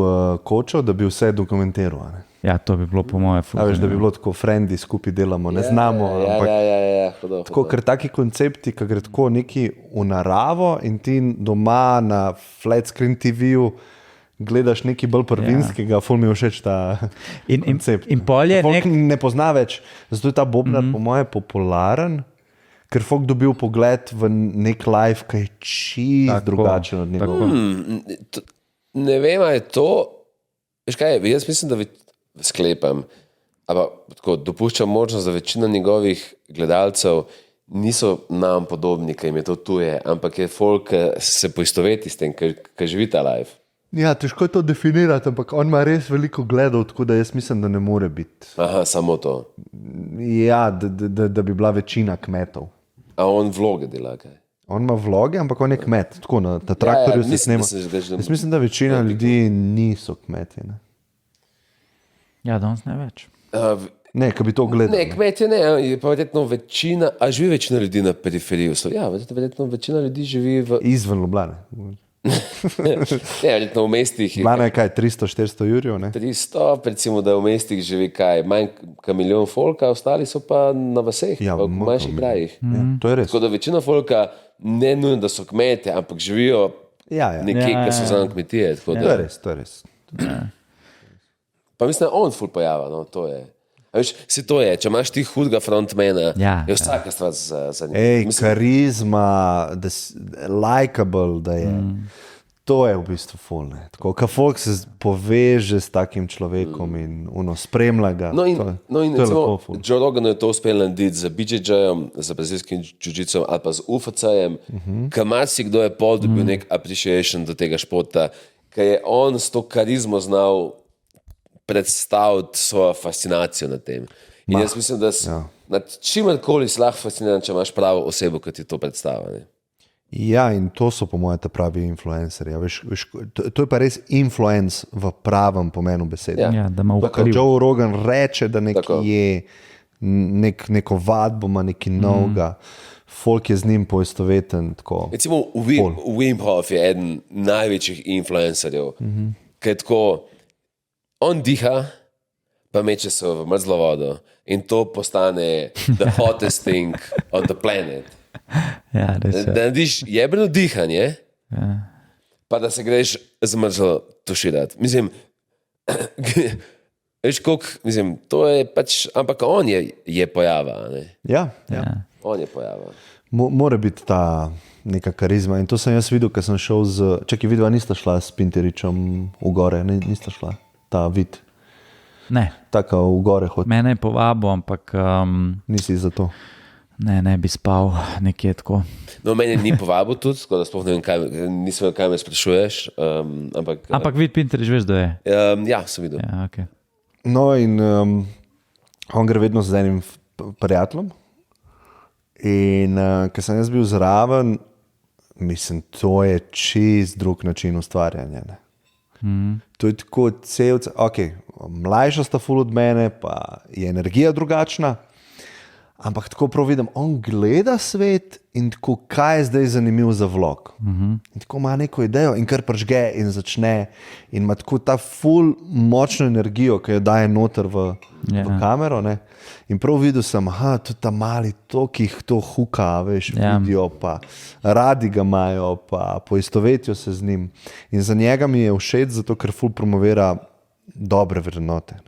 kočo, da bi vse dokumentiral, ne? Ja, to bi bilo po moje ful. Veš, da bi bilo tako frendi, skupaj delamo, ne znamo. Ampak, tako, ker taki koncepti, ki gre tako neki v naravo in ti doma na flat screen TV-ju gledaš nekaj bolj prvinskega, ful mi je všeč ta koncept. In polje ne pozna več, zato je ta Bobnar po moje popularen, ker folk dobil pogled v nek live, ki je čist drugačen od njega. Ne vem, ali je to, veš kaj, jaz mislim, da sklepam, ampak tako dopuščam možnost, da večina njegovih gledalcev niso nam podobni, ki jim je to tuje, ampak je folk se poistoveti s tem, ki živi ta live. Ja, težko je to definirati, ampak on ima res veliko gledov, tako da jaz mislim, da ne more biti. Aha, samo to. Ja, da bi bila večina kmetov. A on vloge dela, kaj? On ima vloge, ampak on je kmet, tako na traktorju se snema. Jaz mislim, da večina ljudi niso kmetje, ne? Ja, danes ne več. Ne, ko bi to gledal. Ne, kmetje ne, je pa verjetno večina, a živi večina ljudi na periferiji. Ja, verjetno večina ljudi živi izven Ljubljane. Ne, verjetno v mestih. Ljubljana je kaj, 300-400 jurjev, ne? 300, recimo, da v mestih živi kaj, manj kot milijon folka, ostali so pa na vaseh, v manjših krajih. Ja, to je res. Tako da večina folka ne nujno, da so kmetje, ampak živijo nekje, ki so zraven kmetije. To je res, to je res. Pa mislim, da on ful pojava, no, to je. A veš, si to je, če imaš ti hudega frontmana, je vsaka stvar za njim. Karizma, likeable, da je. To je v bistvu ful, ne. Tako, ka folk se poveže s takim človekom in spremlja ga. No in recimo, Joe Rogan je to uspel narediti z BJJ-om, z brazilskim jiu-jitsom ali pa z UFC-jem, ka marsikdo je pol dobil nek appreciation do tega športa, ka je on s to karizmo znal predstaviti svojo fascinacijo nad tem. In jaz mislim, da nad čimerkoli si lahko fasciniran, če imaš pravo osebo, ki ti to predstavlja. Ja, in to so po mojem ta pravi influencerji. To je pa res influence v pravem pomenu besede. Ja, da ima vpliv. Joe Rogan reče, da nekaj je, neko vadbo ima, nekaj novega. Folk je z njim poistoveten. Recimo, Wim Hof je eden največjih influencerjev, ki je tako, on diha, pa meče se v mrzlo vodo in to postane the hottest thing on the planet. Ja, res je. Da narediš jebeno dihanje, pa da se greš z mrzlo tuširati. Mislim, veš koliko, to je pač, ampak on je pojava, ne? Ja. On je pojava. Mora biti ta neka karizma. In to sem jaz videl, ker sem šel čakaj, vidva nista šla s Pinteričem v gore, nista šla, ta vid. Ne. Taka v gore hod. Mene je povabil, ampak Nisi za to. ne bi spal nekje tako. No, meni ni povabil tudi, tako da sploh ne vem, nisem vedel, kaj me sprašuješ. Ampak vid Pinterest, veš, da je. Ja, sem videl. Ja, okay. No in on gre vedno z enim prijateljem. In ker sem jaz bil zraven, mislim, to je čist drug način ustvarjanja. Ne? To je tako celce, mlajša sta ful od mene, pa je energija drugačna, ampak tako prav vidim, on gleda svet in tako, kaj je zdaj zanimivo za vlog. In tako ima neko idejo in kar pržge in začne in ima tako ta ful močno energijo, ki jo daje noter v kamero. Ne? In prav videl sem, tudi ta mali tok jih to huka, veš, vidijo, pa radi ga imajo, pa poistovetijo se z njim. In za njega mi je všeč, zato ker ful promovira dobre vrednote.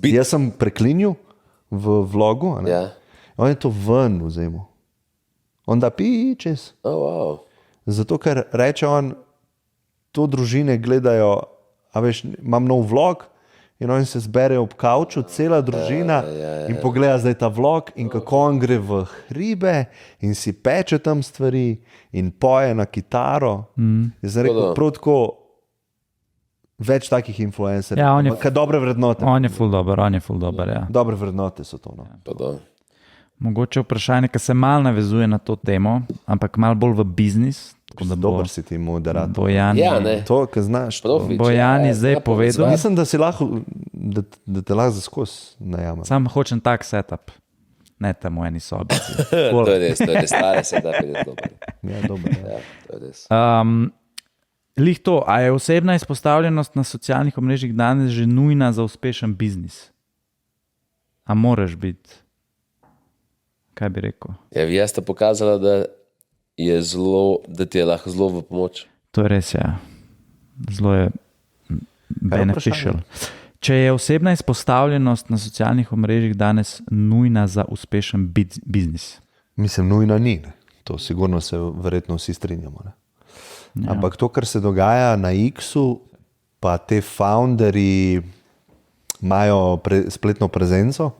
Jaz sem preklinil v vlogu, on je to ven vzemal. On da pičes. Wow. Zato, ker reče on, to družine gledajo, a veš, imam nov vlog in oni se zberejo ob kavču, cela družina in pogleda zdaj ta vlog in kako on gre v hribe in si peče tam stvari in poje na kitaro. Jaz sem rekel, prav tako več takih influencerjev, kaj dobre vrednote. On je ful dober, ja. Dobre vrednote so to. No. Mogoče vprašanje, ki se malo navezuje na to temo, ampak malo bolj v biznis. Dober si ti moderator. Bojani, to, kar znaš. Bojani zdaj povedal. Mislim, da si lahko, da te lahko zaskos najama. Sam hočem tak setup. Ne tam v eni sobi. To je res, stare setup je dober. Ja, dober. Ja, to je res. Lih to, a je osebna izpostavljenost na socialnih omrežjih danes že nujna za uspešen biznis? A moraš biti? Kaj bi rekel? Jaz sta pokazala, da ti je lahko zelo v pomoč. To je res, ja. Zelo je beneficial. Če je osebna izpostavljenost na socialnih omrežjih danes nujna za uspešen biznis? Mislim, nujna ni. Ne. To sigurno se verjetno vsi strinjamo. Ne. Ja. Ampak to, kar se dogaja na X-u, pa te founderji imajo spletno prezenco,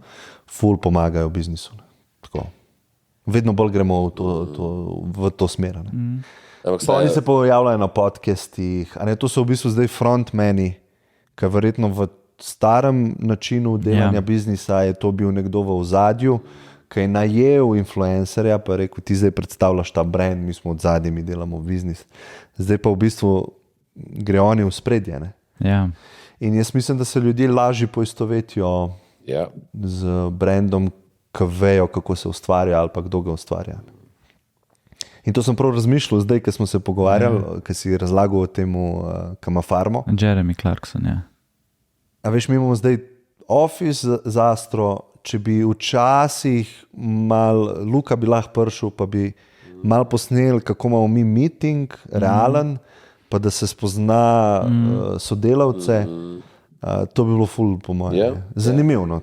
pomagajo biznisu. Ne. Tako. Vedno bolj gremo v to smer. Oni se pojavljajo na podcastih, to so v bistvu zdaj frontmeni, ker verjetno v starem načinu delanja biznisa je to bil nekdo v ozadju, ki je najel influencerja, pa je rekel, ti zdaj predstavljaš ta brand, mi smo od zadnji, mi delamo biznis. Zdaj pa v bistvu gre oni v spredje. Ne? Ja. In jaz mislim, da se ljudje lažje poistovetijo z brandom, ki vejo, kako se ustvarja ali pa kdo ga ustvarja. In to sem prav razmišljal zdaj, ko smo se pogovarjali, ko si razlagal o tem, ki ima farmo. Jeremy Clarkson, ja. A veš, mi imamo zdaj Office za Astro, če bi včasih Luka bi lahko prišel, pa bi malo posnel, kako imamo mi meeting, realen, pa da se spozna sodelavce, to bi bilo ful, po mojem. Zanimivo.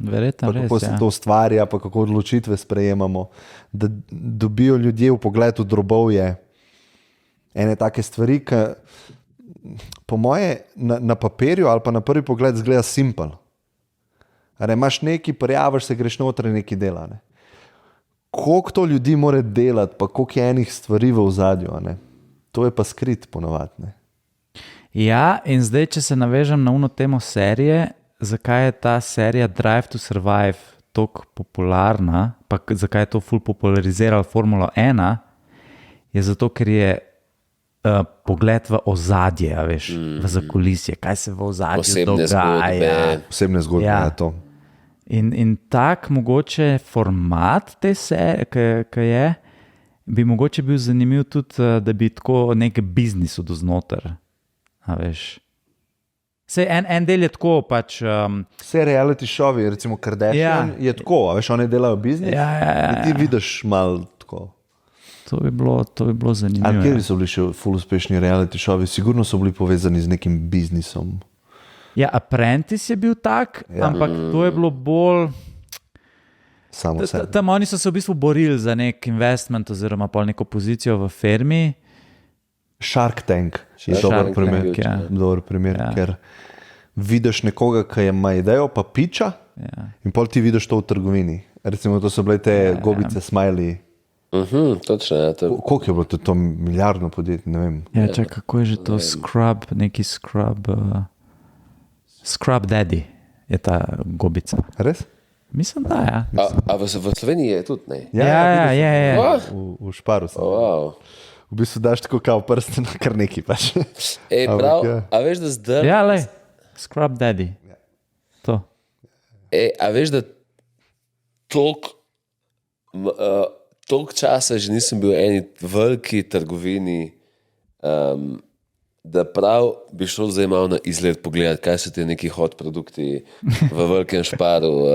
Verjetno res, kako se to ustvarja, pa kako odločitve sprejemamo, da dobijo ljudje v pogled v drobovje ene take stvari, ki po moje na papirju ali pa na prvi pogled zgleda simpel. Imaš nekaj, prijaviš se, greš noter in nekaj dela. Ne? Koliko to ljudi mora delati, pa koliko je enih stvari v ozadju. To je pa skrit ponavadi. Ja, in zdaj, če se navežem na uno temo serije, zakaj je ta serija Drive to Survive tako popularna, pa zakaj je to ful popularizirala Formula 1, je zato, ker je pogled v ozadje, veš, v zakulisje, kaj se v ozadju dogaja. Posebne zgodbe je to. In tak mogoče format te serije, ki je, bi mogoče bil zanimiv tudi, da bi tako nek biznis od znotraj. A veš. Sej en del je tako pač... Vse reality showi, recimo Kardashian, je tako, a veš, oni delajo biznis in ti vidiš malo tako. To bi bilo zanimivo. Ali kjer so bili še ful uspešni reality showi? Sigurno so bili povezani z nekim biznisom. Ja, Apprentice je bil tak, ampak to je bilo bolj... samo sebe. Tam oni so se v bistvu borili za nek investment oziroma pol neko pozicijo v firmi. Shark Tank je Shark dober Tank, primer, ja. dober primer Ja. ker vidiš nekoga, ki ima idejo, pa piča, in pol ti vidiš to v trgovini. Recimo, to so bile te gobice, smiley. Točno, ja, to je Koliko je bilo to milijardno podjetje, ne vem. Ja, čakaj, kako je že to Scrub, neki Scrub, Scrub Daddy je ta gobica. Res? Mislim, da ja. A v Sloveniji je tudi, ne? Ja. V Šparu sem. Wow. V bistvu daš tako kao prste na kar neki pač. Prav, ja. a veš, da zdaj... Ja, lej, Scrub Daddy. To. A veš, da toliko časa že nisem bil v eni veliki trgovini, da prav bi šel zdaj malo na izgled pogledati, kaj so ti neki hot produkti v velikem Šparu.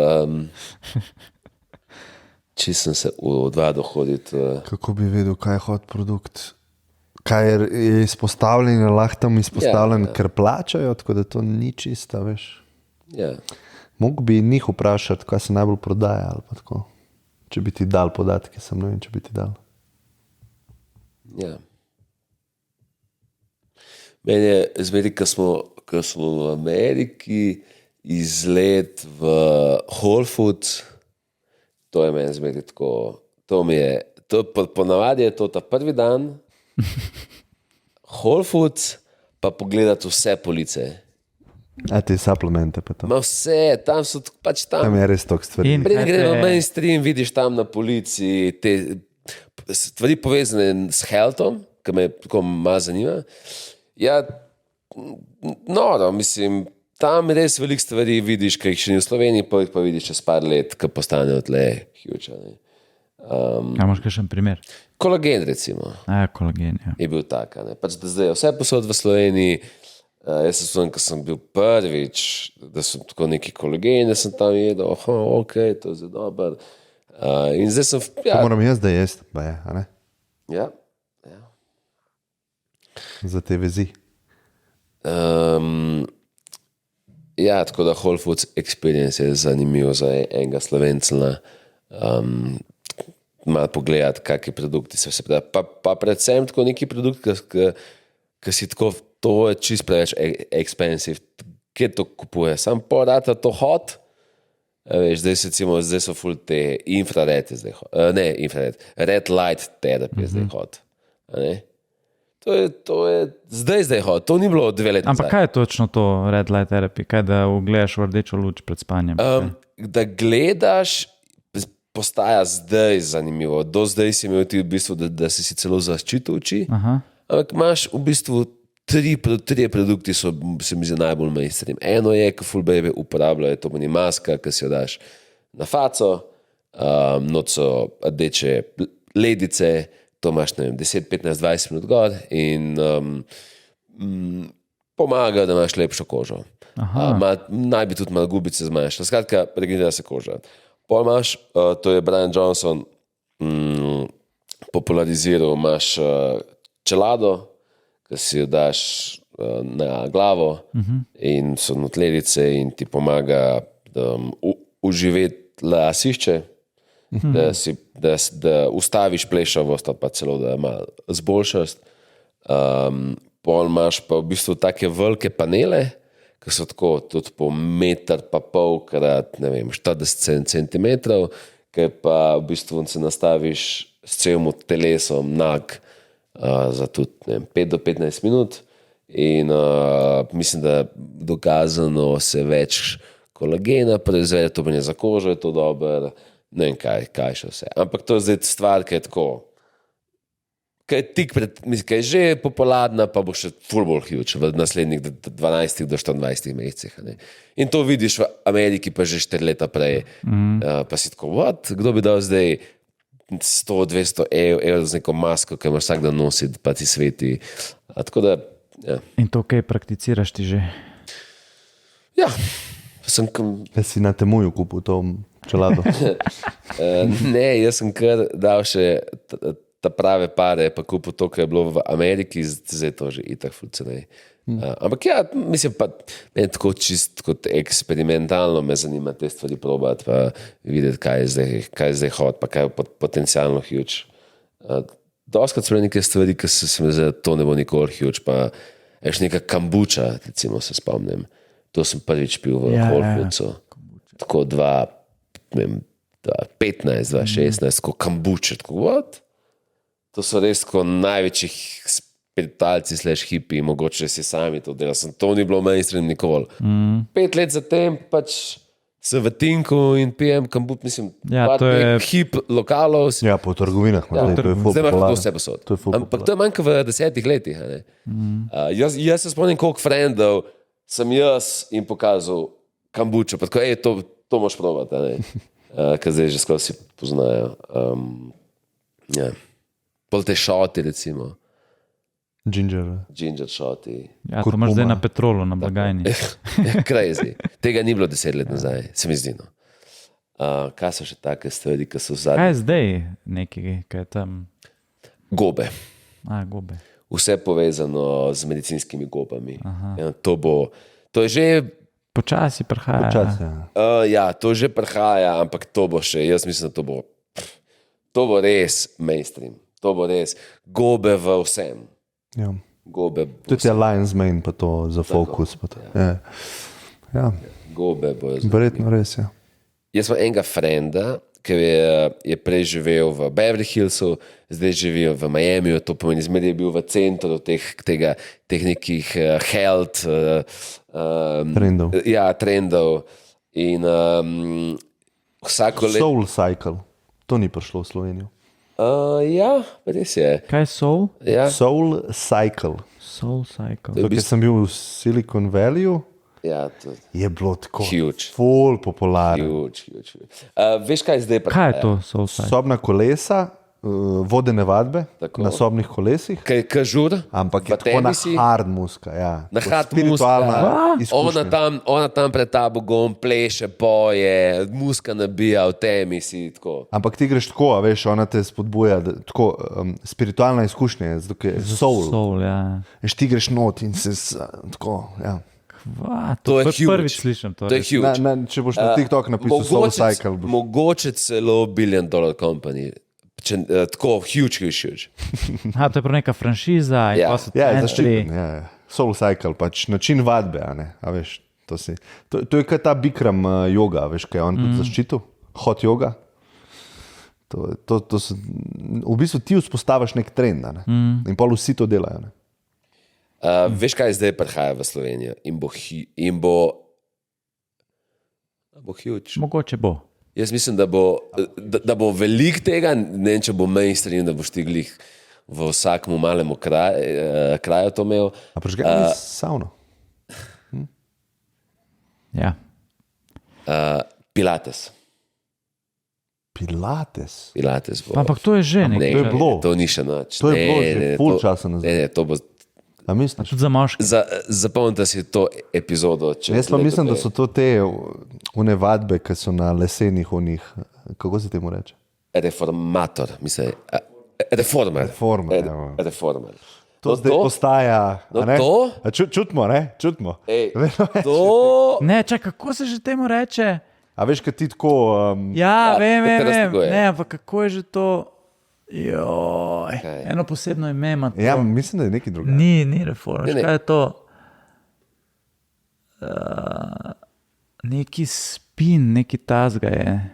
Če sem se odvadil hoditi. Kako bi vedel, kaj je hot produkt? Kaj je izpostavljen, lahko tam izpostavljen, ker plačajo, tako da to ni čista, veš. Ja. Mogo bi njih vprašati, kaj se najbolj prodaja, ali pa tako. Če bi ti dal podatke, sem ne vem, če bi ti dal. Ja. Meni je zmeri, ko smo v Ameriki, izlet v Whole Foods, to je meni zmeri tako, ponavadi je to ta prvi dan, Whole Foods, pa pogledati vse police. A ti suplemente pa to. Ma vse, tam so pač tam. Tam je res toliko stvari. In- Preden gremo v mainstream, vidiš tam na policiji te stvari povezane s healthom, ki me tako malo zanima. Ja, noro, mislim, tam res veliko stvari vidiš, ki jih še ni v Sloveniji, pa jih pa vidiš čez par let, ki postanejo tle huge. Ja, imaš kakšen primer? Kolagen, recimo, Kolagen, ja. je bil tak. Pač, da zdaj je vse posod v Sloveniji. Jaz sem spomnim, ko sem bil prvič, da sem tako neki kolagen, da sem tam jedel, ok, to je zdaj dober. In zdaj sem... To moram jaz da jesti, pa je, a ne? Ja. Za te vezi. Ja, tako da Whole Foods Experience je zanimivo za enega Slovenca. Malo pogledati, kakšni produkti se vse predajo. Pa predvsem tako neki produkt, ki si tako, to je čist preveč expensive. Kje to kupuje? Sam porata to hot. Veš, zdaj so ful te infrared, ne infrared, red light therapy zdaj hot. To je zdaj hot, to ni bilo 2 leta. Ampak kaj je točno to red light therapy? Kaj, da ugledaš v rdečo luč pred spanjem? Da gledaš, postaja zdaj zanimivo. Do zdaj si imel ti v bistvu, da si celo zaščitil oči. Ampak imaš v bistvu tri produkti, se mi zdi najbolj mainstream. Eno je, ko full baby uporabljajo, to pomeni maska, ki si jo daš na faco, noč so rdeče ledice, to imaš, ne vem, 10, 15, 20 minut gor in pomaga, da imaš lepšo kožo. Naj bi tudi malo gubice zmanjšala. Skratka, regenerira se koža. Pol imaš, to je Brian Johnson populariziral, imaš čelado, ki si jo daš na glavo in so notledice in ti pomaga uživeti lasišče, da ustaviš plešavost, pa celo da malo zboljšaš. Pol imaš pa v bistvu take velike panele, ki so tako tudi po 1,5 m krat, ne vem, 40 cm, ki pa v bistvu se nastaviš s celim telesom nag za tudi 5 do 15 minut in mislim, da dokazano se več kolagena proizvede, to je za kožo, je to dobro, ne vem kaj še vse. Ampak to je zdaj stvar, ki je tako, ki je tik pred, mislim, ki je že popularna, pa bo še ful bolj huge v naslednjih 12 do 24 mesecih. In to vidiš v Ameriki pa že 4 leta prej. Pa si tako, kdo bi dal zdaj 100-200 evrov z neko masko, ki imaš vsak dan nositi, pa ti sveti. Tako da, ja. In to kaj prakticiraš ti že? Ja, Jaz si na temuju kupil to čelado. ne, jaz sem kar dal še ta prave pare, pa kupil to, kar je bilo v Ameriki, zdaj to že itak fulcenej. Ampak ja, mislim pa, meni tako čist kot eksperimentalno me zanima te stvari probati, pa videti, kaj je zdaj hot, pa kaj je potencialno huge. Doskrat so bile neke stvari, ki se mi zdi, da to ne bo nikoli huge, pa veš neka kambuča, recimo se spomnim. To sem prvič pil v Whole Foodsu. Tako 2015, 2016, tako kambuče, tako what? To so res tako največjih spiritualci / hipi, mogoče si sami to delali. To ni bilo mainstream nikoli. 5 let zatem pač se v tinku in pijem kambut, mislim, to je hip lokalov. Ja, po trgovinah. Zdaj imaš to vse posod. Ampak to je manjka v 10 letih. Jaz se spomnim, koliko frendov sem jaz jim pokazal kambučo, pa tako, to moš probati, ker zdaj že skoro si poznajo. Pol te šoti, recimo. Ginger šoti. Ja, to imaš zdaj na petrolu, na blagajni. Crazy. Tega ni bilo 10 let nazaj, se mi zdi. Kaj so še take stvari, ki so zadnje? Kaj je zdaj nekaj, kaj je tam? Gobe. Gobe. Vse povezano z medicinskimi gobami. Ja, to je že... Počasi prihaja. Ja, to že prihaja, ampak to bo še, jaz mislim, da to bo res mainstream. To bo res gobe v vsem. Ja. Gobe. Tudi je Lion's Mane, pa to za fokus. Ja. Gobe bojo. Verjetno res, ja. Jaz sem enega frenda, ki je prej živel v Beverly Hillsu, zdaj živi v Miamiju, to pomeni, zmeraj je bil v centru teh nekih health trendov. Ja, trendov. In vsako leto... Soul Cycle, to ni prišlo v Slovenijo. Ja, res je. Kaj je soul? Ja. Soul Cycle. Soul Cycle. Ker sem bil v Silicon Valleyju, ja, je bilo tako huge. Ful popularno. Huge. Veš, kaj zdaj pa? Kaj je to Soul Cycle? Sobna kolesa, vodene vadbe na sobnih kolesih. Kaj žur? Ampak je tako na hard muska. Ja. Na hard muska. Ona tam pred tabogom pleše, poje, muska nabija v temi si tako. Ampak ti greš tako, a veš, ona te spodbuja, tako spiritualna izkušnja je, zato je soul. Soul, ja. Veš, ti greš not in se tako, ja. To je prvič slišim. To je huge. Če boš na TikTok napisal Soul Cycle. Mogoče celo $1 billion company. Tako huge. To je prav neka franšiza. Ja, zaščiten. Soul Cycle, pač način vadbe. A veš, to je kaj ta Bikram yoga, veš, kaj je on tudi zaščitil. Hot yoga. To so, v bistvu ti vzpostaviš nek trend. In pol vsi to delajo. Veš, kaj zdaj prihaja v Slovenijo in bo huge. Mogoče bo. Jaz mislim, da bo veliko tega, ne vem, če bo mainstream, da boš ti glih v vsakmu malemu kraju to imel. A prežgaj savno? Ja. Pilates bo. Ampak to je že nekaj. To je bilo. To ni še noč. To je bilo že ful časa nazaj. Ne, to bo... A misliš? Tudi za moške. Zapomnite si to epizodo. Jaz pa mislim, da so to te une vadbe, ki so na lesenih onih, kako se temu reče? Reformator, mislim. Reformer. To zdaj postaja. To? Čutimo, ne? Čutimo. To... Ne, čakaj, kako se že temu reče? A veš, kaj ti tako... Ja, vem. Ne, ampak kako je že to... Joj, eno posebno ime ima to. Ja, mislim, da je nekaj drugega. Ni reforma. Kaj je to? Neki spin, neki tazga je.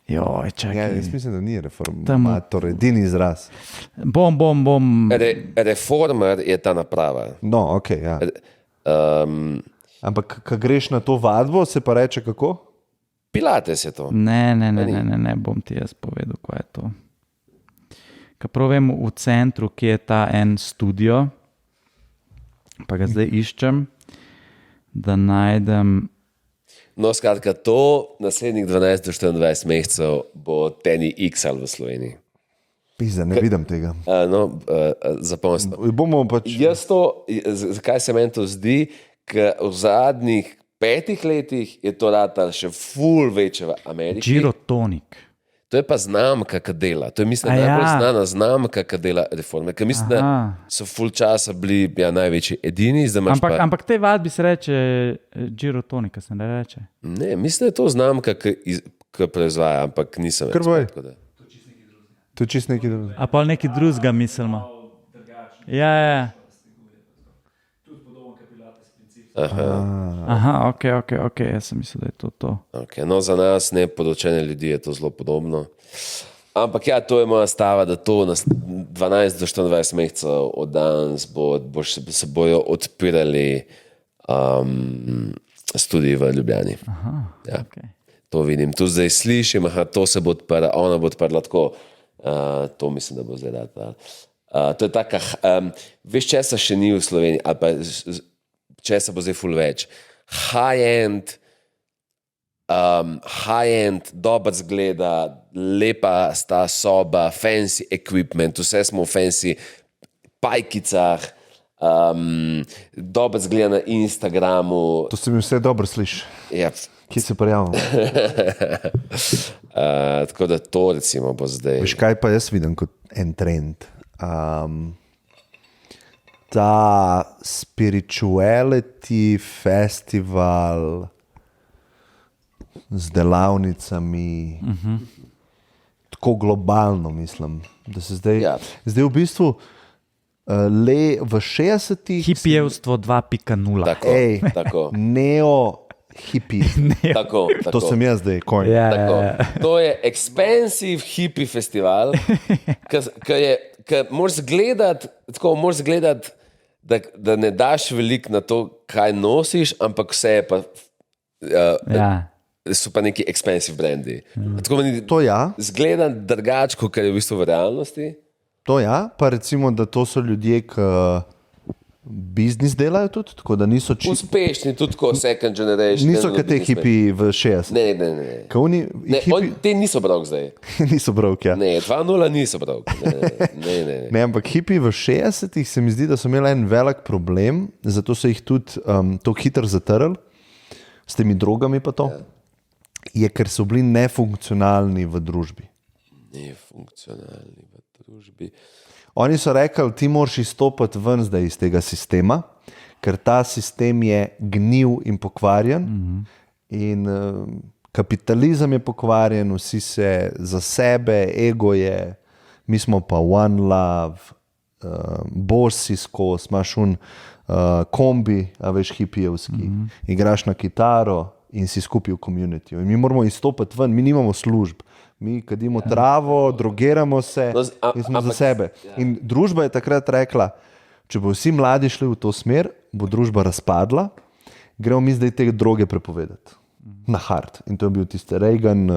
Joj, čakaj. Ja, jaz mislim, da ni reformator, edini izraz. Bom. Reformer je ta naprava. No, ok, ja. Ampak, ko greš na to vadbo, se pa reče kako? Pilates je to. Ne, bom ti jaz povedal, kaj je to. Kaj pravim, v centru, ki je ta en studio, pa ga zdaj iščem, da najdem... No, skratka, to naslednjih 12 do 24 mesecev bo Teni XL v Sloveniji. Pizda, ne vidim tega. Zapomnite. Bomo pač... Jaz to, zakaj se meni to zdi, ker v zadnjih 5 letih je to ratalo še ful večje v Ameriki. Gyrotonic. To je pa znamka, ki dela. To je, mislim, najbolj znana znamka, ki dela reforme. Ker mislim, da so full časa bili največji edini. Ampak te vadbi se reče Girotonika, se ne reče. Ne, mislim, da je to znamka, ki proizvaja, ampak nisem več. Krboj. To je čist neki drugi. A pa neki drugega mislimo. Ja. Aha, ok, jaz sem mislil, da je to. Okay, no, za nas nepodočene ljudi je to zelo podobno. Ampak ja, to je moja stava, da to na 12 do 24 mesecev od danes se bojo odpirali studiji v Ljubljani. Aha, ja. Okay. To vidim, tu zdaj slišim, to se bo odprla, ona bo odprla tako, to mislim, da bo zdaj data. To je taka, veš, česa še ni v Sloveniji, ali pa česa bo zdaj ful več. High-end, dobro zgleda, lepa sta soba, fancy equipment, vse smo v fancy pajkicah, dobro zgleda na Instagramu. To se mi vse dobro sliši. Ja. Kje se prijavim? Tako da to recimo bo zdaj. Veš kaj pa jaz vidim kot en trend? Ta spirituality festival z delavnicami, tako globalno mislim, da se zdaj, zdaj v bistvu le v 60-ih Hipijevstvo 2.0. Tako. Neo-hipi. Tako. To sem jaz zdaj, koj. To je expensive hippie festival, ki moraš gledati, da ne daš veliko na to, kaj nosiš, ampak vse je pa so pa neki expensive brandi. To ja. Zgleda drugače, kot je v bistvu v realnosti. To ja, pa recimo, da to so ljudje, ki biznis delajo tudi, tako da niso uspešni, tudi kot second generation. Niso kot te hipi v 60. Ne. Te niso brok zdaj. Niso brok, ja. Ne, 2.0 niso brok. Ne, ampak hipi v 60-ih se mi zdi, da so imeli en velik problem, zato so jih tudi to hitro zatrli, s temi drogami pa to, je, ker so bili nefunkcionalni v družbi. Nefunkcionalni v družbi. Oni so rekli, ti moraš izstopiti ven zdaj iz tega sistema, ker ta sistem je gnil in pokvarjen in kapitalizem je pokvarjen, vsi se za sebe, ego je, mi smo pa one love, bosi skozi, imaš kombi, a veš, hipijevski, igraš na kitaro in si skupaj v communityju. In mi moramo izstopiti ven, mi nimamo služb. Mi kadimo travo, drogiramo se in smo za sebe. In družba je takrat rekla, če bo vsi mladi šli v to smer, bo družba razpadla, gremo mi zdaj te droge prepovedati. Na hard. In to je bil tisti Reagan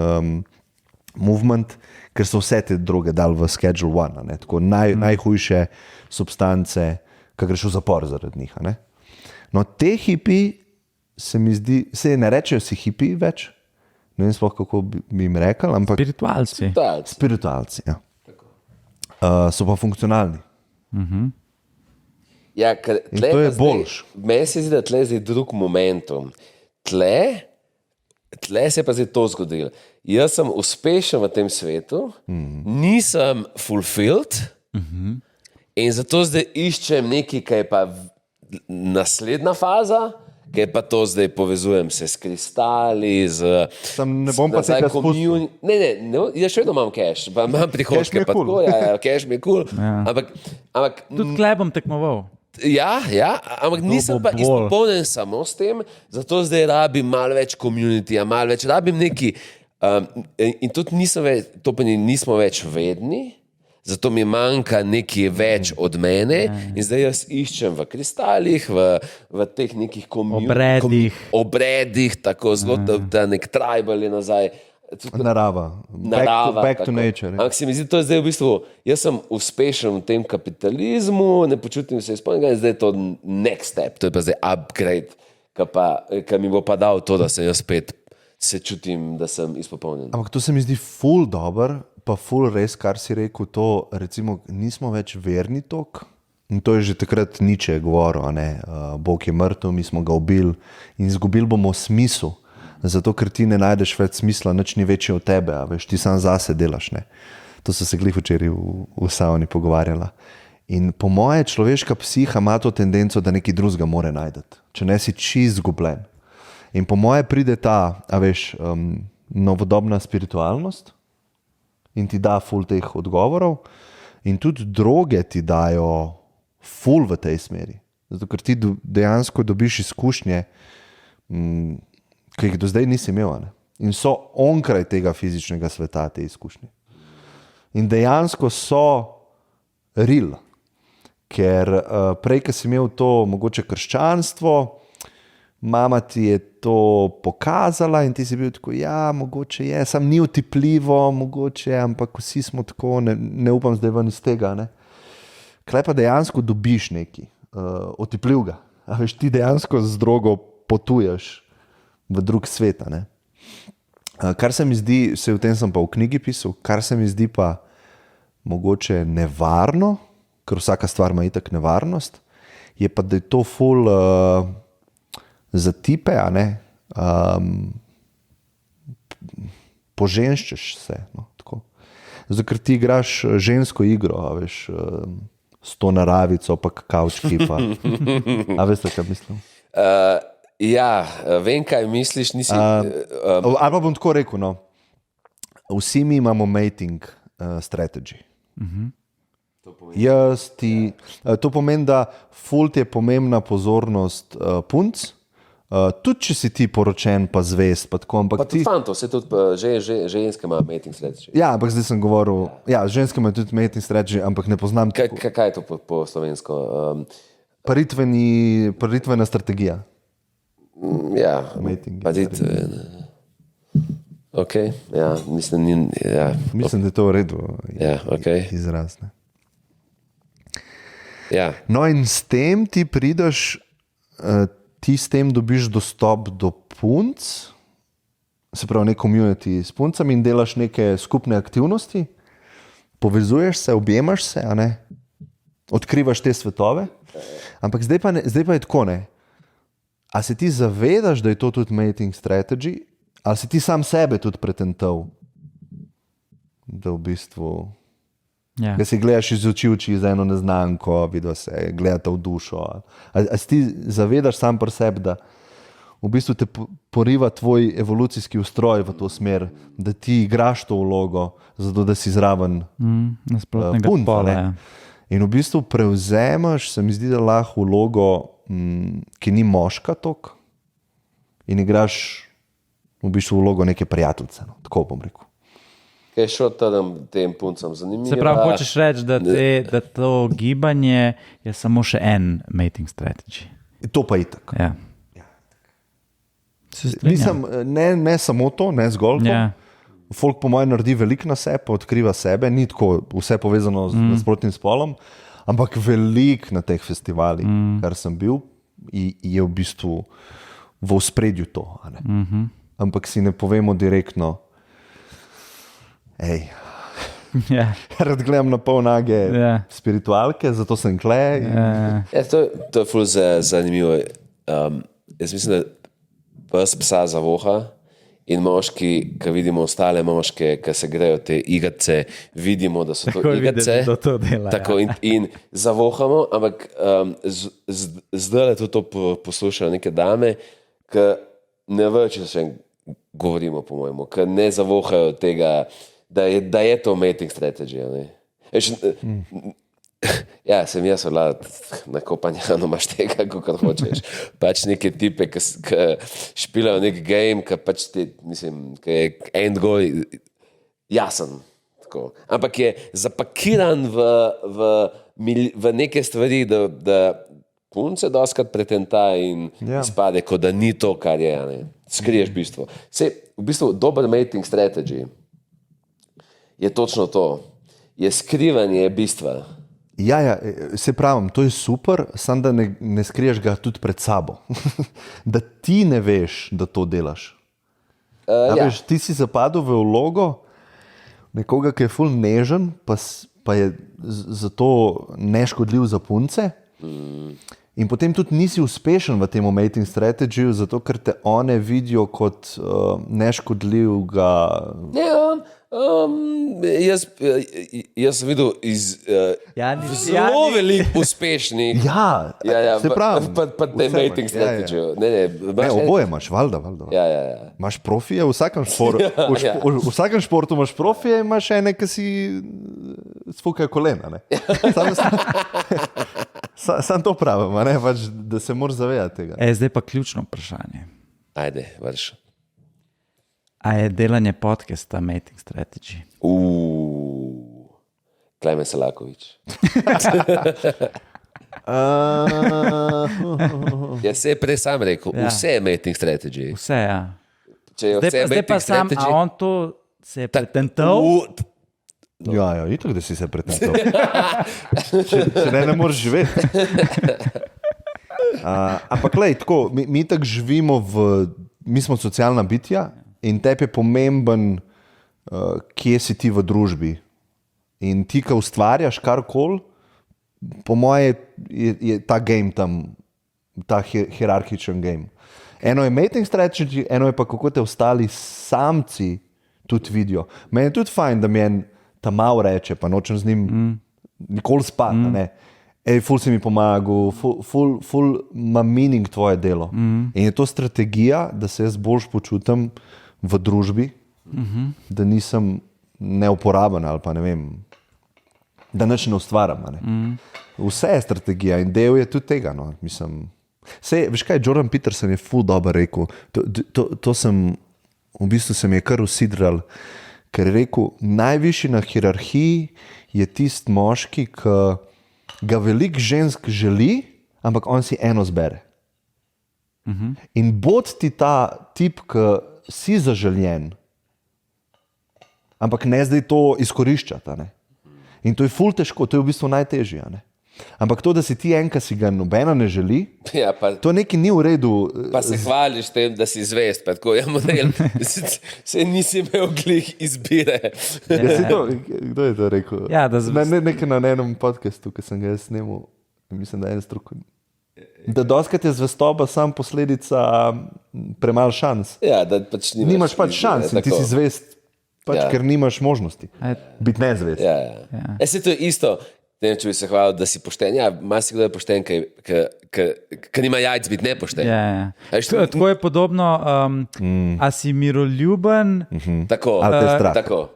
movement, ker so vse te droge dali v Schedule 1. Tako najhujše substance, ki greš v zapor zaradi njih. No, te hipi se mi zdi, se ne rečejo si hipi več, ne vem sploh, kako bi jim rekli, ampak spiritualci, ja. So pa funkcionalni. Ja, in to je boljš. Meni se zdi, da tle je zdaj drug momentum. Tle se je pa zdaj to zgodilo. Jaz sem uspešen v tem svetu, nisem fulfilled in zato zdaj iščem nekaj, kaj je pa naslednja faza, kaj pa to zdaj povezujem se s kristali, ne bom pa tega spustil. Ne, jaz še vedno imam cash, pa imam prihodke, pa tako, cash mi je cool. Ampak tudi tle bom tekmoval. Ja, ampak nisem pa izpopolnjen samo s tem, zato zdaj rabim malo več community, malo več, rabim neki, in tudi nismo več vedni, zato mi manjka nekaj več od mene in zdaj jaz iščem v kristalih, v teh nekih obredih, tako zelo, da nek tribal je nazaj. Narava. Back to nature. Ampak se mi zdi, to je zdaj v bistvu, jaz sem uspešen v tem kapitalizmu, ne počutim se izpolnjenega in zdaj je to next step, to je pa zdaj upgrade, ki mi bo pa dal to, da sem jaz spet se čutim, da sem izpopolnjen. Ampak to se mi zdi ful dober, pa ful res, kar si rekel, to recimo nismo več verni tok. In to je že takrat Nietzsche govoril, Bog je mrtev, mi smo ga ubili in izgubili bomo smisel. Zato, ker ti ne najdeš več smisla, nič ni večje od tebe, a veš, ti sam zase delaš. Ne? To so se glih včeraj v savni pogovarjala. In po moje človeška psiha ima to tendenco, da nekaj drugega more najdeti, če ne si čist zgubljen. In po moje pride ta, a veš, novodobna spiritualnost in ti da ful teh odgovorov in tudi droge ti dajo ful v tej smeri. Zato, ker ti dejansko dobiš izkušnje, ki jih do zdaj nisi imel. Ne? In so onkraj tega fizičnega sveta te izkušnje. In dejansko so real. Ker prej, ko si imel to mogoče krščanstvo, mama ti je to pokazala in ti si bil tako, ja, mogoče je, sam ni otipljivo, mogoče, ampak vsi smo tako, ne upam zdaj ven iz tega. Ne? Klej pa dejansko dobiš nekaj otipljivega. A veš, ti dejansko z drogo potuješ v drug svet. Ne? Kar se mi zdi, v tem sem pa v knjigi pisal, kar se mi zdi pa mogoče nevarno, ker vsaka stvar ima itak nevarnost, je pa, da je to ful za tipe, a ne, poženščeš se, no, tako. Zato, ker ti igraš žensko igro, a veš, s to naravico, pa kakavčki, pa. A veste, kaj mislim? Ja, vem, kaj misliš, nisi... Ali pa bom tako rekel, no, vsi mi imamo mating strategy. Jaz ti, to pomeni, da ful ti je pomembna pozornost punc, tudi če si ti poročen pa zvest, pa tako, ampak pa tudi fantov, se tudi ženske ima mating strategy. Ja, ampak zdaj sem govoril, ja, ženske ima tudi mating strategy, ampak ne poznam tako. Kaj je to po slovensko? Paritvena strategija. Ja, Mating ok, ja, mislim, ja. Mislim, da je to v redu Ja, ok. izraz. Ne? Ja. No in s tem ti prideš, ti s tem dobiš dostop do punc, se pravi nek community s puncami in delaš neke skupne aktivnosti, povezuješ se, objemaš se, a ne? Odkrivaš te svetove, ampak zdaj pa je tako, ne? A se ti zavedaš, da je to tudi mating strategy, ali si ti sam sebe tudi pretental, da v bistvu... Ja. Da si gledaš iz oči v oči z eno neznanko, vidiš se, gledate v dušo. A si ti zavedaš sam pri sebi, da v bistvu te poriva tvoj evolucijski ustroj v to smer, da ti igraš to vlogo, zato da si zraven nasprotnega punca, spola. ne? Ja. In v bistvu prevzemaš, se mi zdi, da lahko vlogo, ki ni moška tok, in igraš v bistvu vlogo neke prijateljice, no? Tako bom rekel. Kaj je šlo tem puncam zanimivo? Se pravi, hočeš reči, da to gibanje je samo še en mating strategy. To pa itak. Ja. Se strinjam. Ne samo to, ne zgolj to. Ja. Folk po mojem naredi veliko na sebe, odkriva sebe, ni tako vse povezano z nasprotnim spolom, ampak veliko na teh festivalih, kar sem bil, je v bistvu v ospredju to. A ne? Ampak si ne povemo direktno, ej, Ja. rad gledam na pol nage spiritualke, zato sem kle. Ja, to je ful zanimivo. Jaz mislim, da psa zavoha in moški, ki vidimo ostale moške, ki se grejo te igrice, vidimo, da so to igrice. To dela, tako, in zavohamo, ampak zdaj tudi to poslušajo neke dame, ki ne vejo, če še govorimo, po mojemu, ki ne zavohajo tega, da je to mating strategy. Ja, sem jaz vlad na kopanjanu, imaš tega, kako hočeš. Pač neke tipe, ki špilajo nek game, ki pač ti, mislim, ki je end goal jasen. Tako. Ampak je zapakiran v neke stvari, da punce doskrat pretenta in izpade, kot da ni to, kar je. Ne? Skriješ bistvo. V bistvu dober mating strategy je točno to. Je skrivanje bistva. Ja, se pravim, to je super, samo da ne skriješ ga tudi pred sabo. Da ti ne veš, da to delaš. Veš, ti si zapadel v vlogo nekoga, ki je ful nežen, pa je zato neškodljiv za punce. In potem tudi nisi uspešen v tem mating strategiju, zato ker te one vidijo kot neškodljivega. Ne, jaz sem videl zelo veliko uspešnih. Ja, se pravi. Pa te mating strategy. Ne, oboje imaš, valjda. Ja. Imaš profije v vsakem športu. V vsakem športu imaš profije, imaš ene, ki si sfukajo kolena. Sam to pravim, pač, da se moraš zavedati tega. Zdaj pa ključno vprašanje. Ajde, vrš. A je delanje podcasta mating strategy? Klemen Selakovič. Ja, se je prej sam rekel, vse je mating strategy. Vse, ja. Če je vse Zdaj pa mating sam, strategy, a on to se je pretental? Ja, itak, da si se pretental. Če ne moreš živeti. Ampak, glej, tako, mi tako živimo mi smo socialna bitja in tebi je pomemben, kje si ti v družbi. In ti, ko ustvarjaš karkoli, po moje je ta game tam, ta hierarhičen game. Eno je mating strategy, eno je pa kako te ostali samci tudi vidijo. Meni je tudi fajn, da mi en ta malo reče, pa nočem z njim nikoli spati. Ful si mi pomagal, ful ima meaning tvoje delo. In je to strategija, da se jaz bolj počutim v družbi, da nisem neuporaben ali pa ne vem, da nič ne ustvarjam. Vse je strategija in del je tudi tega. No. Mislim, veš kaj, Jordan Peterson je ful dobro rekel, to sem, v bistvu se mi je kar usidral, ker je rekel, najvišji na hierarhiji je tist moški, ki ga veliko žensk želi, ampak on si eno zbere. In bod ti ta tip, ki si zaželjen, ampak ne zdaj to izkoriščati. In to je ful težko, to je v bistvu najtežje. Ampak to, da si ti en, ki si ga nobena ne želi, to nekaj ni v redu. Pa se hvališ tem, da si zvest, pa tako je model, se nisi imel glih izbire. Kdo je to rekel? Ja, nekaj na enem podcastu, ki sem ga jaz snemal, mislim, da je en strokovnjak. Da doskrat je zvestoba sam posledica premalo šans. Ja, da pač nimaš pač šans in ti si zvest, pač, ker nimaš možnosti biti nezvest. Se to je isto. Ne vem, če bi se hvalil, da si pošten. Ja, marsikdo je pošten, ki nima jajc biti nepošten. Tako je podobno, a si miroljuben. Tako.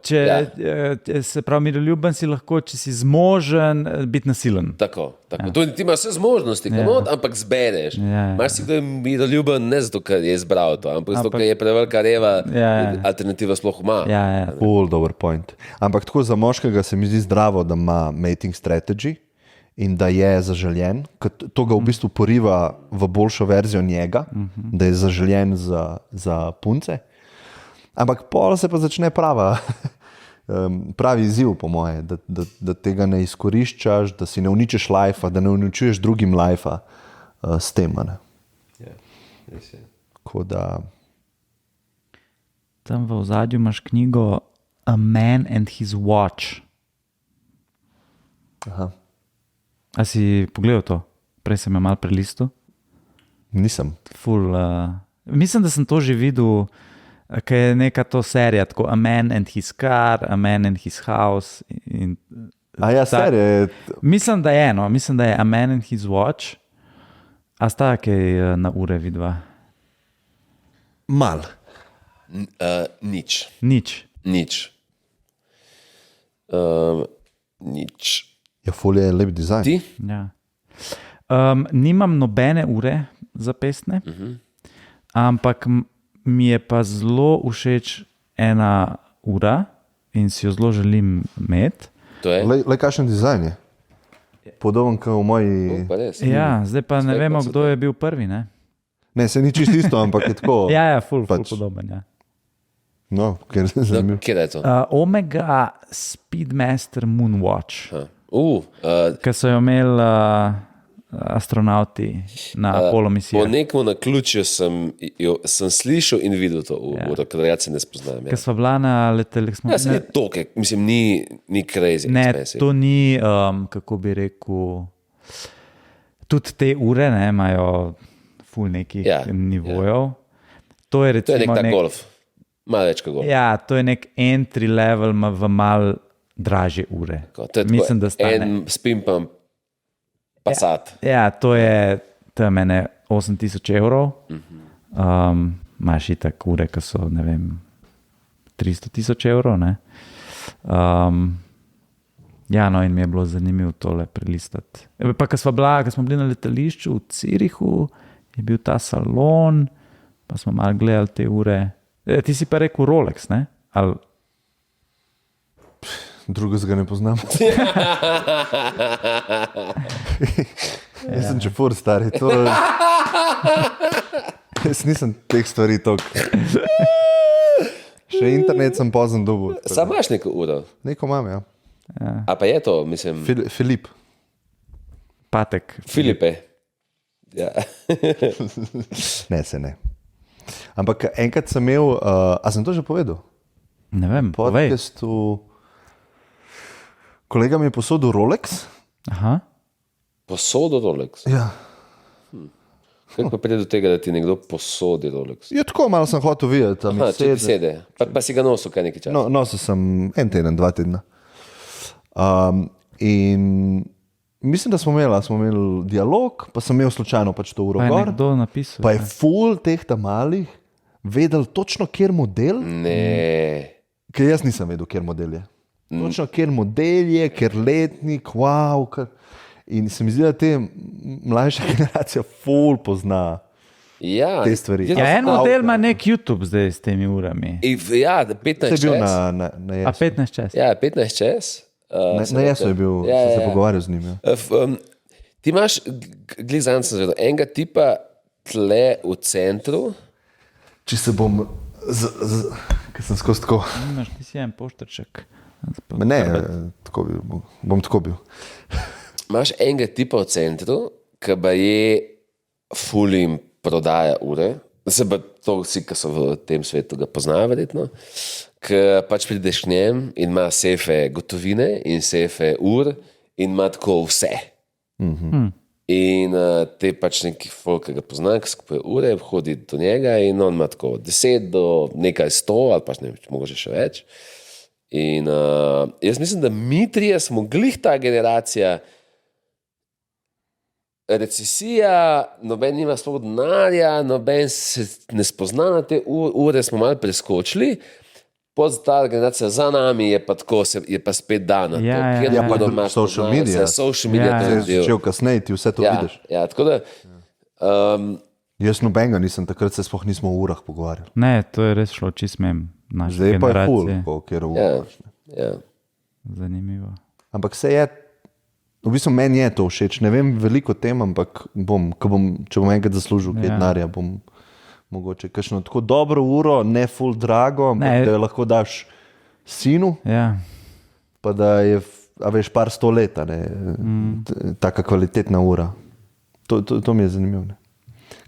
Če se pravi miroljuben, si lahko, če si zmožen, biti nasilen. Tako. Ti imaš vse zmožnosti, ampak zbereš. Marsikdo je miroljuben ne zato, ker je izbral to, ampak zato, ker je prevelika reva, alternativa sploh ima. Full dober point. Ampak tako za moškega se mi zdi zdravo, da ima mating strategy in da je zaželjen, to ga v bistvu poriva v boljšo verzijo njega, da je zaželjen za punce. Ampak pol se pa začne pravi izziv, po moje, da tega ne izkoriščaš, da si ne uničiš lajfa, da ne uničuješ drugim lajfa s tem. Tako da... Tam v ozadju imaš knjigo A Man and His Watch. Aha. A si pogledal to? Prej sem jo malo prelistal. Nisem. Mislim, da sem to že videl, ker je neka to serija, tako A Man and His Car, A Man and His House. Serija? Mislim, da je mislim, da je A Man and His Watch. A sta kaj na ure vidva? Mal. Nič. Nič. Ja, ful je lep dizajn. Ti? Ja. Nimam nobene ure zapestne, ampak mi je pa zelo všeč ena ura in si jo zelo želim imeti. Le kakšen dizajn je? Podoben kot v moji... Ja, zdaj pa ne vemo, kdo je bil prvi, ne? Ne, se ni čisto isto, ampak je tako... Ja, ful podoben, ja. No, ker se zanimivo. Kje je to? Omega Speedmaster Moonwatch. Ker so jo imeli astronauti na Apollo misiji. Po nekom naključju sem slišal in videl to uro, ker jaz se ne spoznam. Ker smo bila na letalih... Ja, se ni to, mislim, ni crazy. Ne, to ni, kako bi rekel... Tudi te ure ne, imajo ful nekih nivojev. To je To je recimo nek tak golf. Malo več kot golf. Ja, to je nek entry level v mal dražje ure. To je Mislim, da stane. en spimpam Passat. Ja, to je mene 8,000 evrov. Imaš itak ure, ki so, ne vem, 300,000 evrov, ne? Ja, no, in mi je bilo zanimivo tole prelistati. Pa, ko smo bili na letališču v Cirihu, je bil ta salon, pa smo malo gledali te ure. Ti si pa rekel Rolex, ne? Ali... Drugega ne poznam. Jaz sem čepur stari. Jaz nisem teh stvari toliko. Še internet sem pozem dobil. Sam imaš neko uro? Neko imam, ja. A pa je to, mislim... Filip. Patek. Filipe. Ja. Ne, se ne. Ampak enkrat sem imel, a sem to že povedal? Ne vem, povej. Podcastu... Kolega mi je posodil Rolex. Aha. Posodo Rolex? Ja. Kako pa pride do tega, da ti nekdo posodi Rolex? Ja, tako malo sem hotel videti. Aha, če ti sede. Pa si ga nosil kaj nekaj časa? No, nosil sem en teden, 2 tedna. In mislim, da smo imeli dialog, pa sem imel slučajno pač to uro Pa je gor. nekdo napisal. Pa je ful teh tam malih vedel točno, kjer model, Ne. ker jaz nisem vedel, kjer model je. Točno, kjer model je, kjer letnik, wow. In se mi zdi, da te mlajša generacija ful pozna Ja. te stvari. Ja, en model ima nek YouTube zdaj s temi urami. Ja, To 15 je bil čas. na A jesu. 15 čas. Ja, 15 čas. Na jesu je bil, sem se pogovarjal z njim. Ja. Ti imaš, glih zanj sem zvedel, enega tipa tle v centru. Če se bom, ker sem skozi tako. Imaš, ti si en poštarček. Ne, tako bom tako bil. Imaš enega tipa v centru, ki pa je fulim prodaja ure. Zdaj pa to vsi, ki so v tem svetu, ga poznajo verjetno. Ki pač prideš k njem in ima sefe gotovine in sefe ur in ima tako vse. In te pač neki folk, ki ga pozna, ki skupaj ure, hodi do njega in on ima tako 10 do nekaj 100 ali pač ne vem, mogoče še več. In jaz mislim, da mi trije smo glih ta generacija, recesija, noben nima sploh denarja, noben se ne spozna na te ure, smo malo preskočili. Pod ta generacija za nami je pa tako, je pa spet dana. Ja, pa social media. Social media Ja, to je del. Začel kasneje, ti vse to vidiš. Ja, tako da Jaz nobenega nisem, takrat se sploh nismo o urah pogovarjali. Ne, to je res šlo čist mem naše Zdaj pa je ful, generacije. kjer ja, uraš. ja. Zanimivo. Ampak se je, v bistvu meni je to všeč. Ne vem veliko o tem, ampak če bom enkrat zaslužil kaj denarja, bom mogoče kakšno tako dobro uro, ne ful drago, ampak da jo lahko daš sinu, Ja, pa da je, a veš, par 100 let, taka kvalitetna ura. To mi je zanimivo. Ne?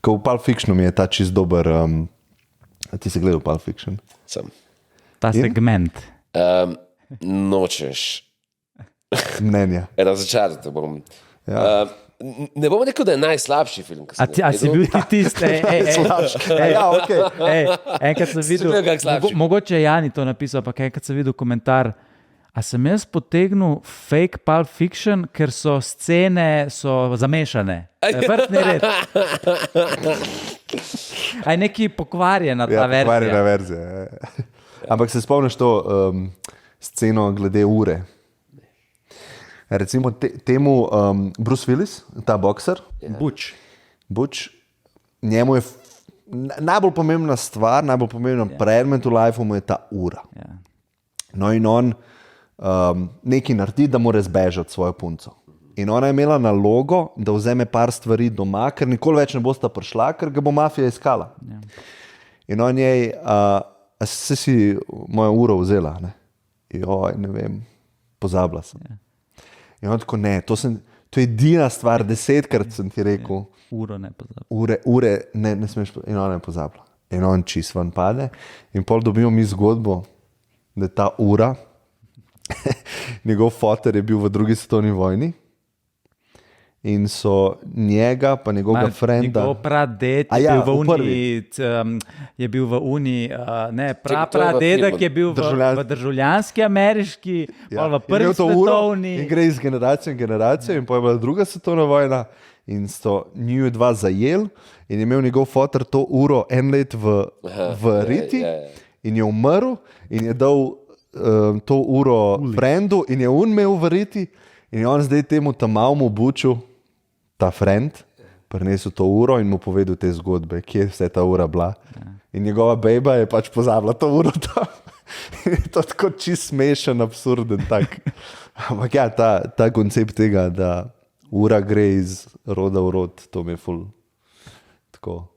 Ko v Pulp Fictionu mi je ta čist dober, ti si gledal Pulp Fiction? Sem. ta segment. Nočeš Mnenja. razočarati bom. Ja. Ne bom rekel, da je najslabši film, ki sem A si bil ti tisti? Ja, okay. Enkrat sem videl, bil kak slabši. mogoče je Jani to napisal, pa enkrat sem videl komentar, a sem jaz potegnil fake Pulp Fiction, ker so scene zamešane. Vrtni red. A je neki pokvarjena ta verzija. Pokvarjena verzija. Ja. Ampak se spomniš to sceno glede ure? Recimo temu Bruce Willis, ta bokser, Butch, njemu je najbolj pomembna stvar, najbolj pomemben predmet v lifeu mu je ta ura. Ja. No in on nekaj naredi, da mora zbežati svojo punco. In ona je imela nalogo, da vzeme par stvari doma, ker nikoli več ne bosta prišla, ker ga bo mafija iskala. Ja. In on je, se si mojo uro vzela, ne? Joj, ne vem, pozabila sem. Ja. In on tako, ne, to je edina stvar, 10krat sem ti rekel, Uro ne pozabi. ure ne smeš, in ona je pozabila. In on čist ven pade in pol dobimo mi zgodbo, da je ta ura, njegov foter je bil v 2. svetovni vojni in so njega pa njegovega frenda. Njegov praded je bil v Uniji, ne, pradedek je bil v državljanski ameriški, v prvi svetovni. In gre iz generacije in generacijo in pa je bila druga svetovna vojna in so njiju dva zajel in je imel njegov fotor to uro en let v riti in je umrl in je dal to uro frendu in je on imel v riti in je on zdaj temu tam malmu buču, ta friend, prinesel to uro in mu povedal te zgodbe, kje je vse ta ura bila. In njegova bejba je pač pozabila to uro tam. In je to tako čist smešen, absurden tak. Ampak ja, ta koncept tega, da ura gre iz roda v rod, to mi je ful tako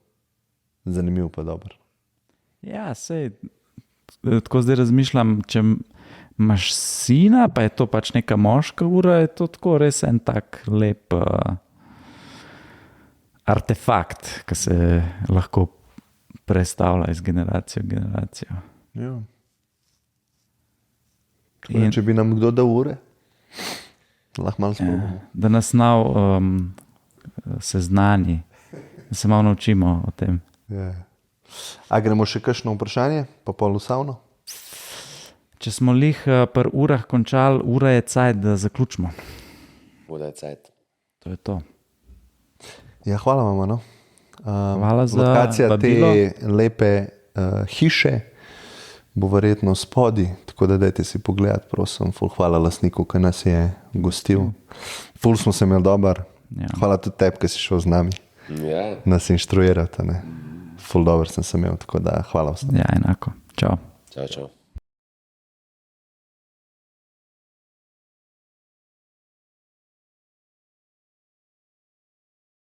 zanimiv pa dober. Ja, sej, tako zdaj razmišljam, če imaš sina, pa je to pač neka moška ura, je to tako res en tak lep artefakt, ki se lahko prestavlja iz generacijo v generacijo. Ja. In če bi nam kdo dal ure, lahko malo sprobamo. Da nas seznani, da se malo naučimo o tem. Ja. A gremo še kakšno vprašanje, pa polusavno? Če smo lih pri urah končali, ura je cajt, da zaključimo. Ura je cajt. To je to. Ja, hvala vam. No. Hvala za lokacija vabilo. Te lepe hiše bo verjetno spodi, tako da dajte si pogledati, prosim. Ful hvala lastniku, ki nas je gostil. Ful smo se imeli dober. Ja. Hvala tudi tebi, ki si šel z nami. Ja. Nas inštruirati. Ful dober sem se imel, tako da hvala vsem. Ja, enako. Čau. Čau, čau.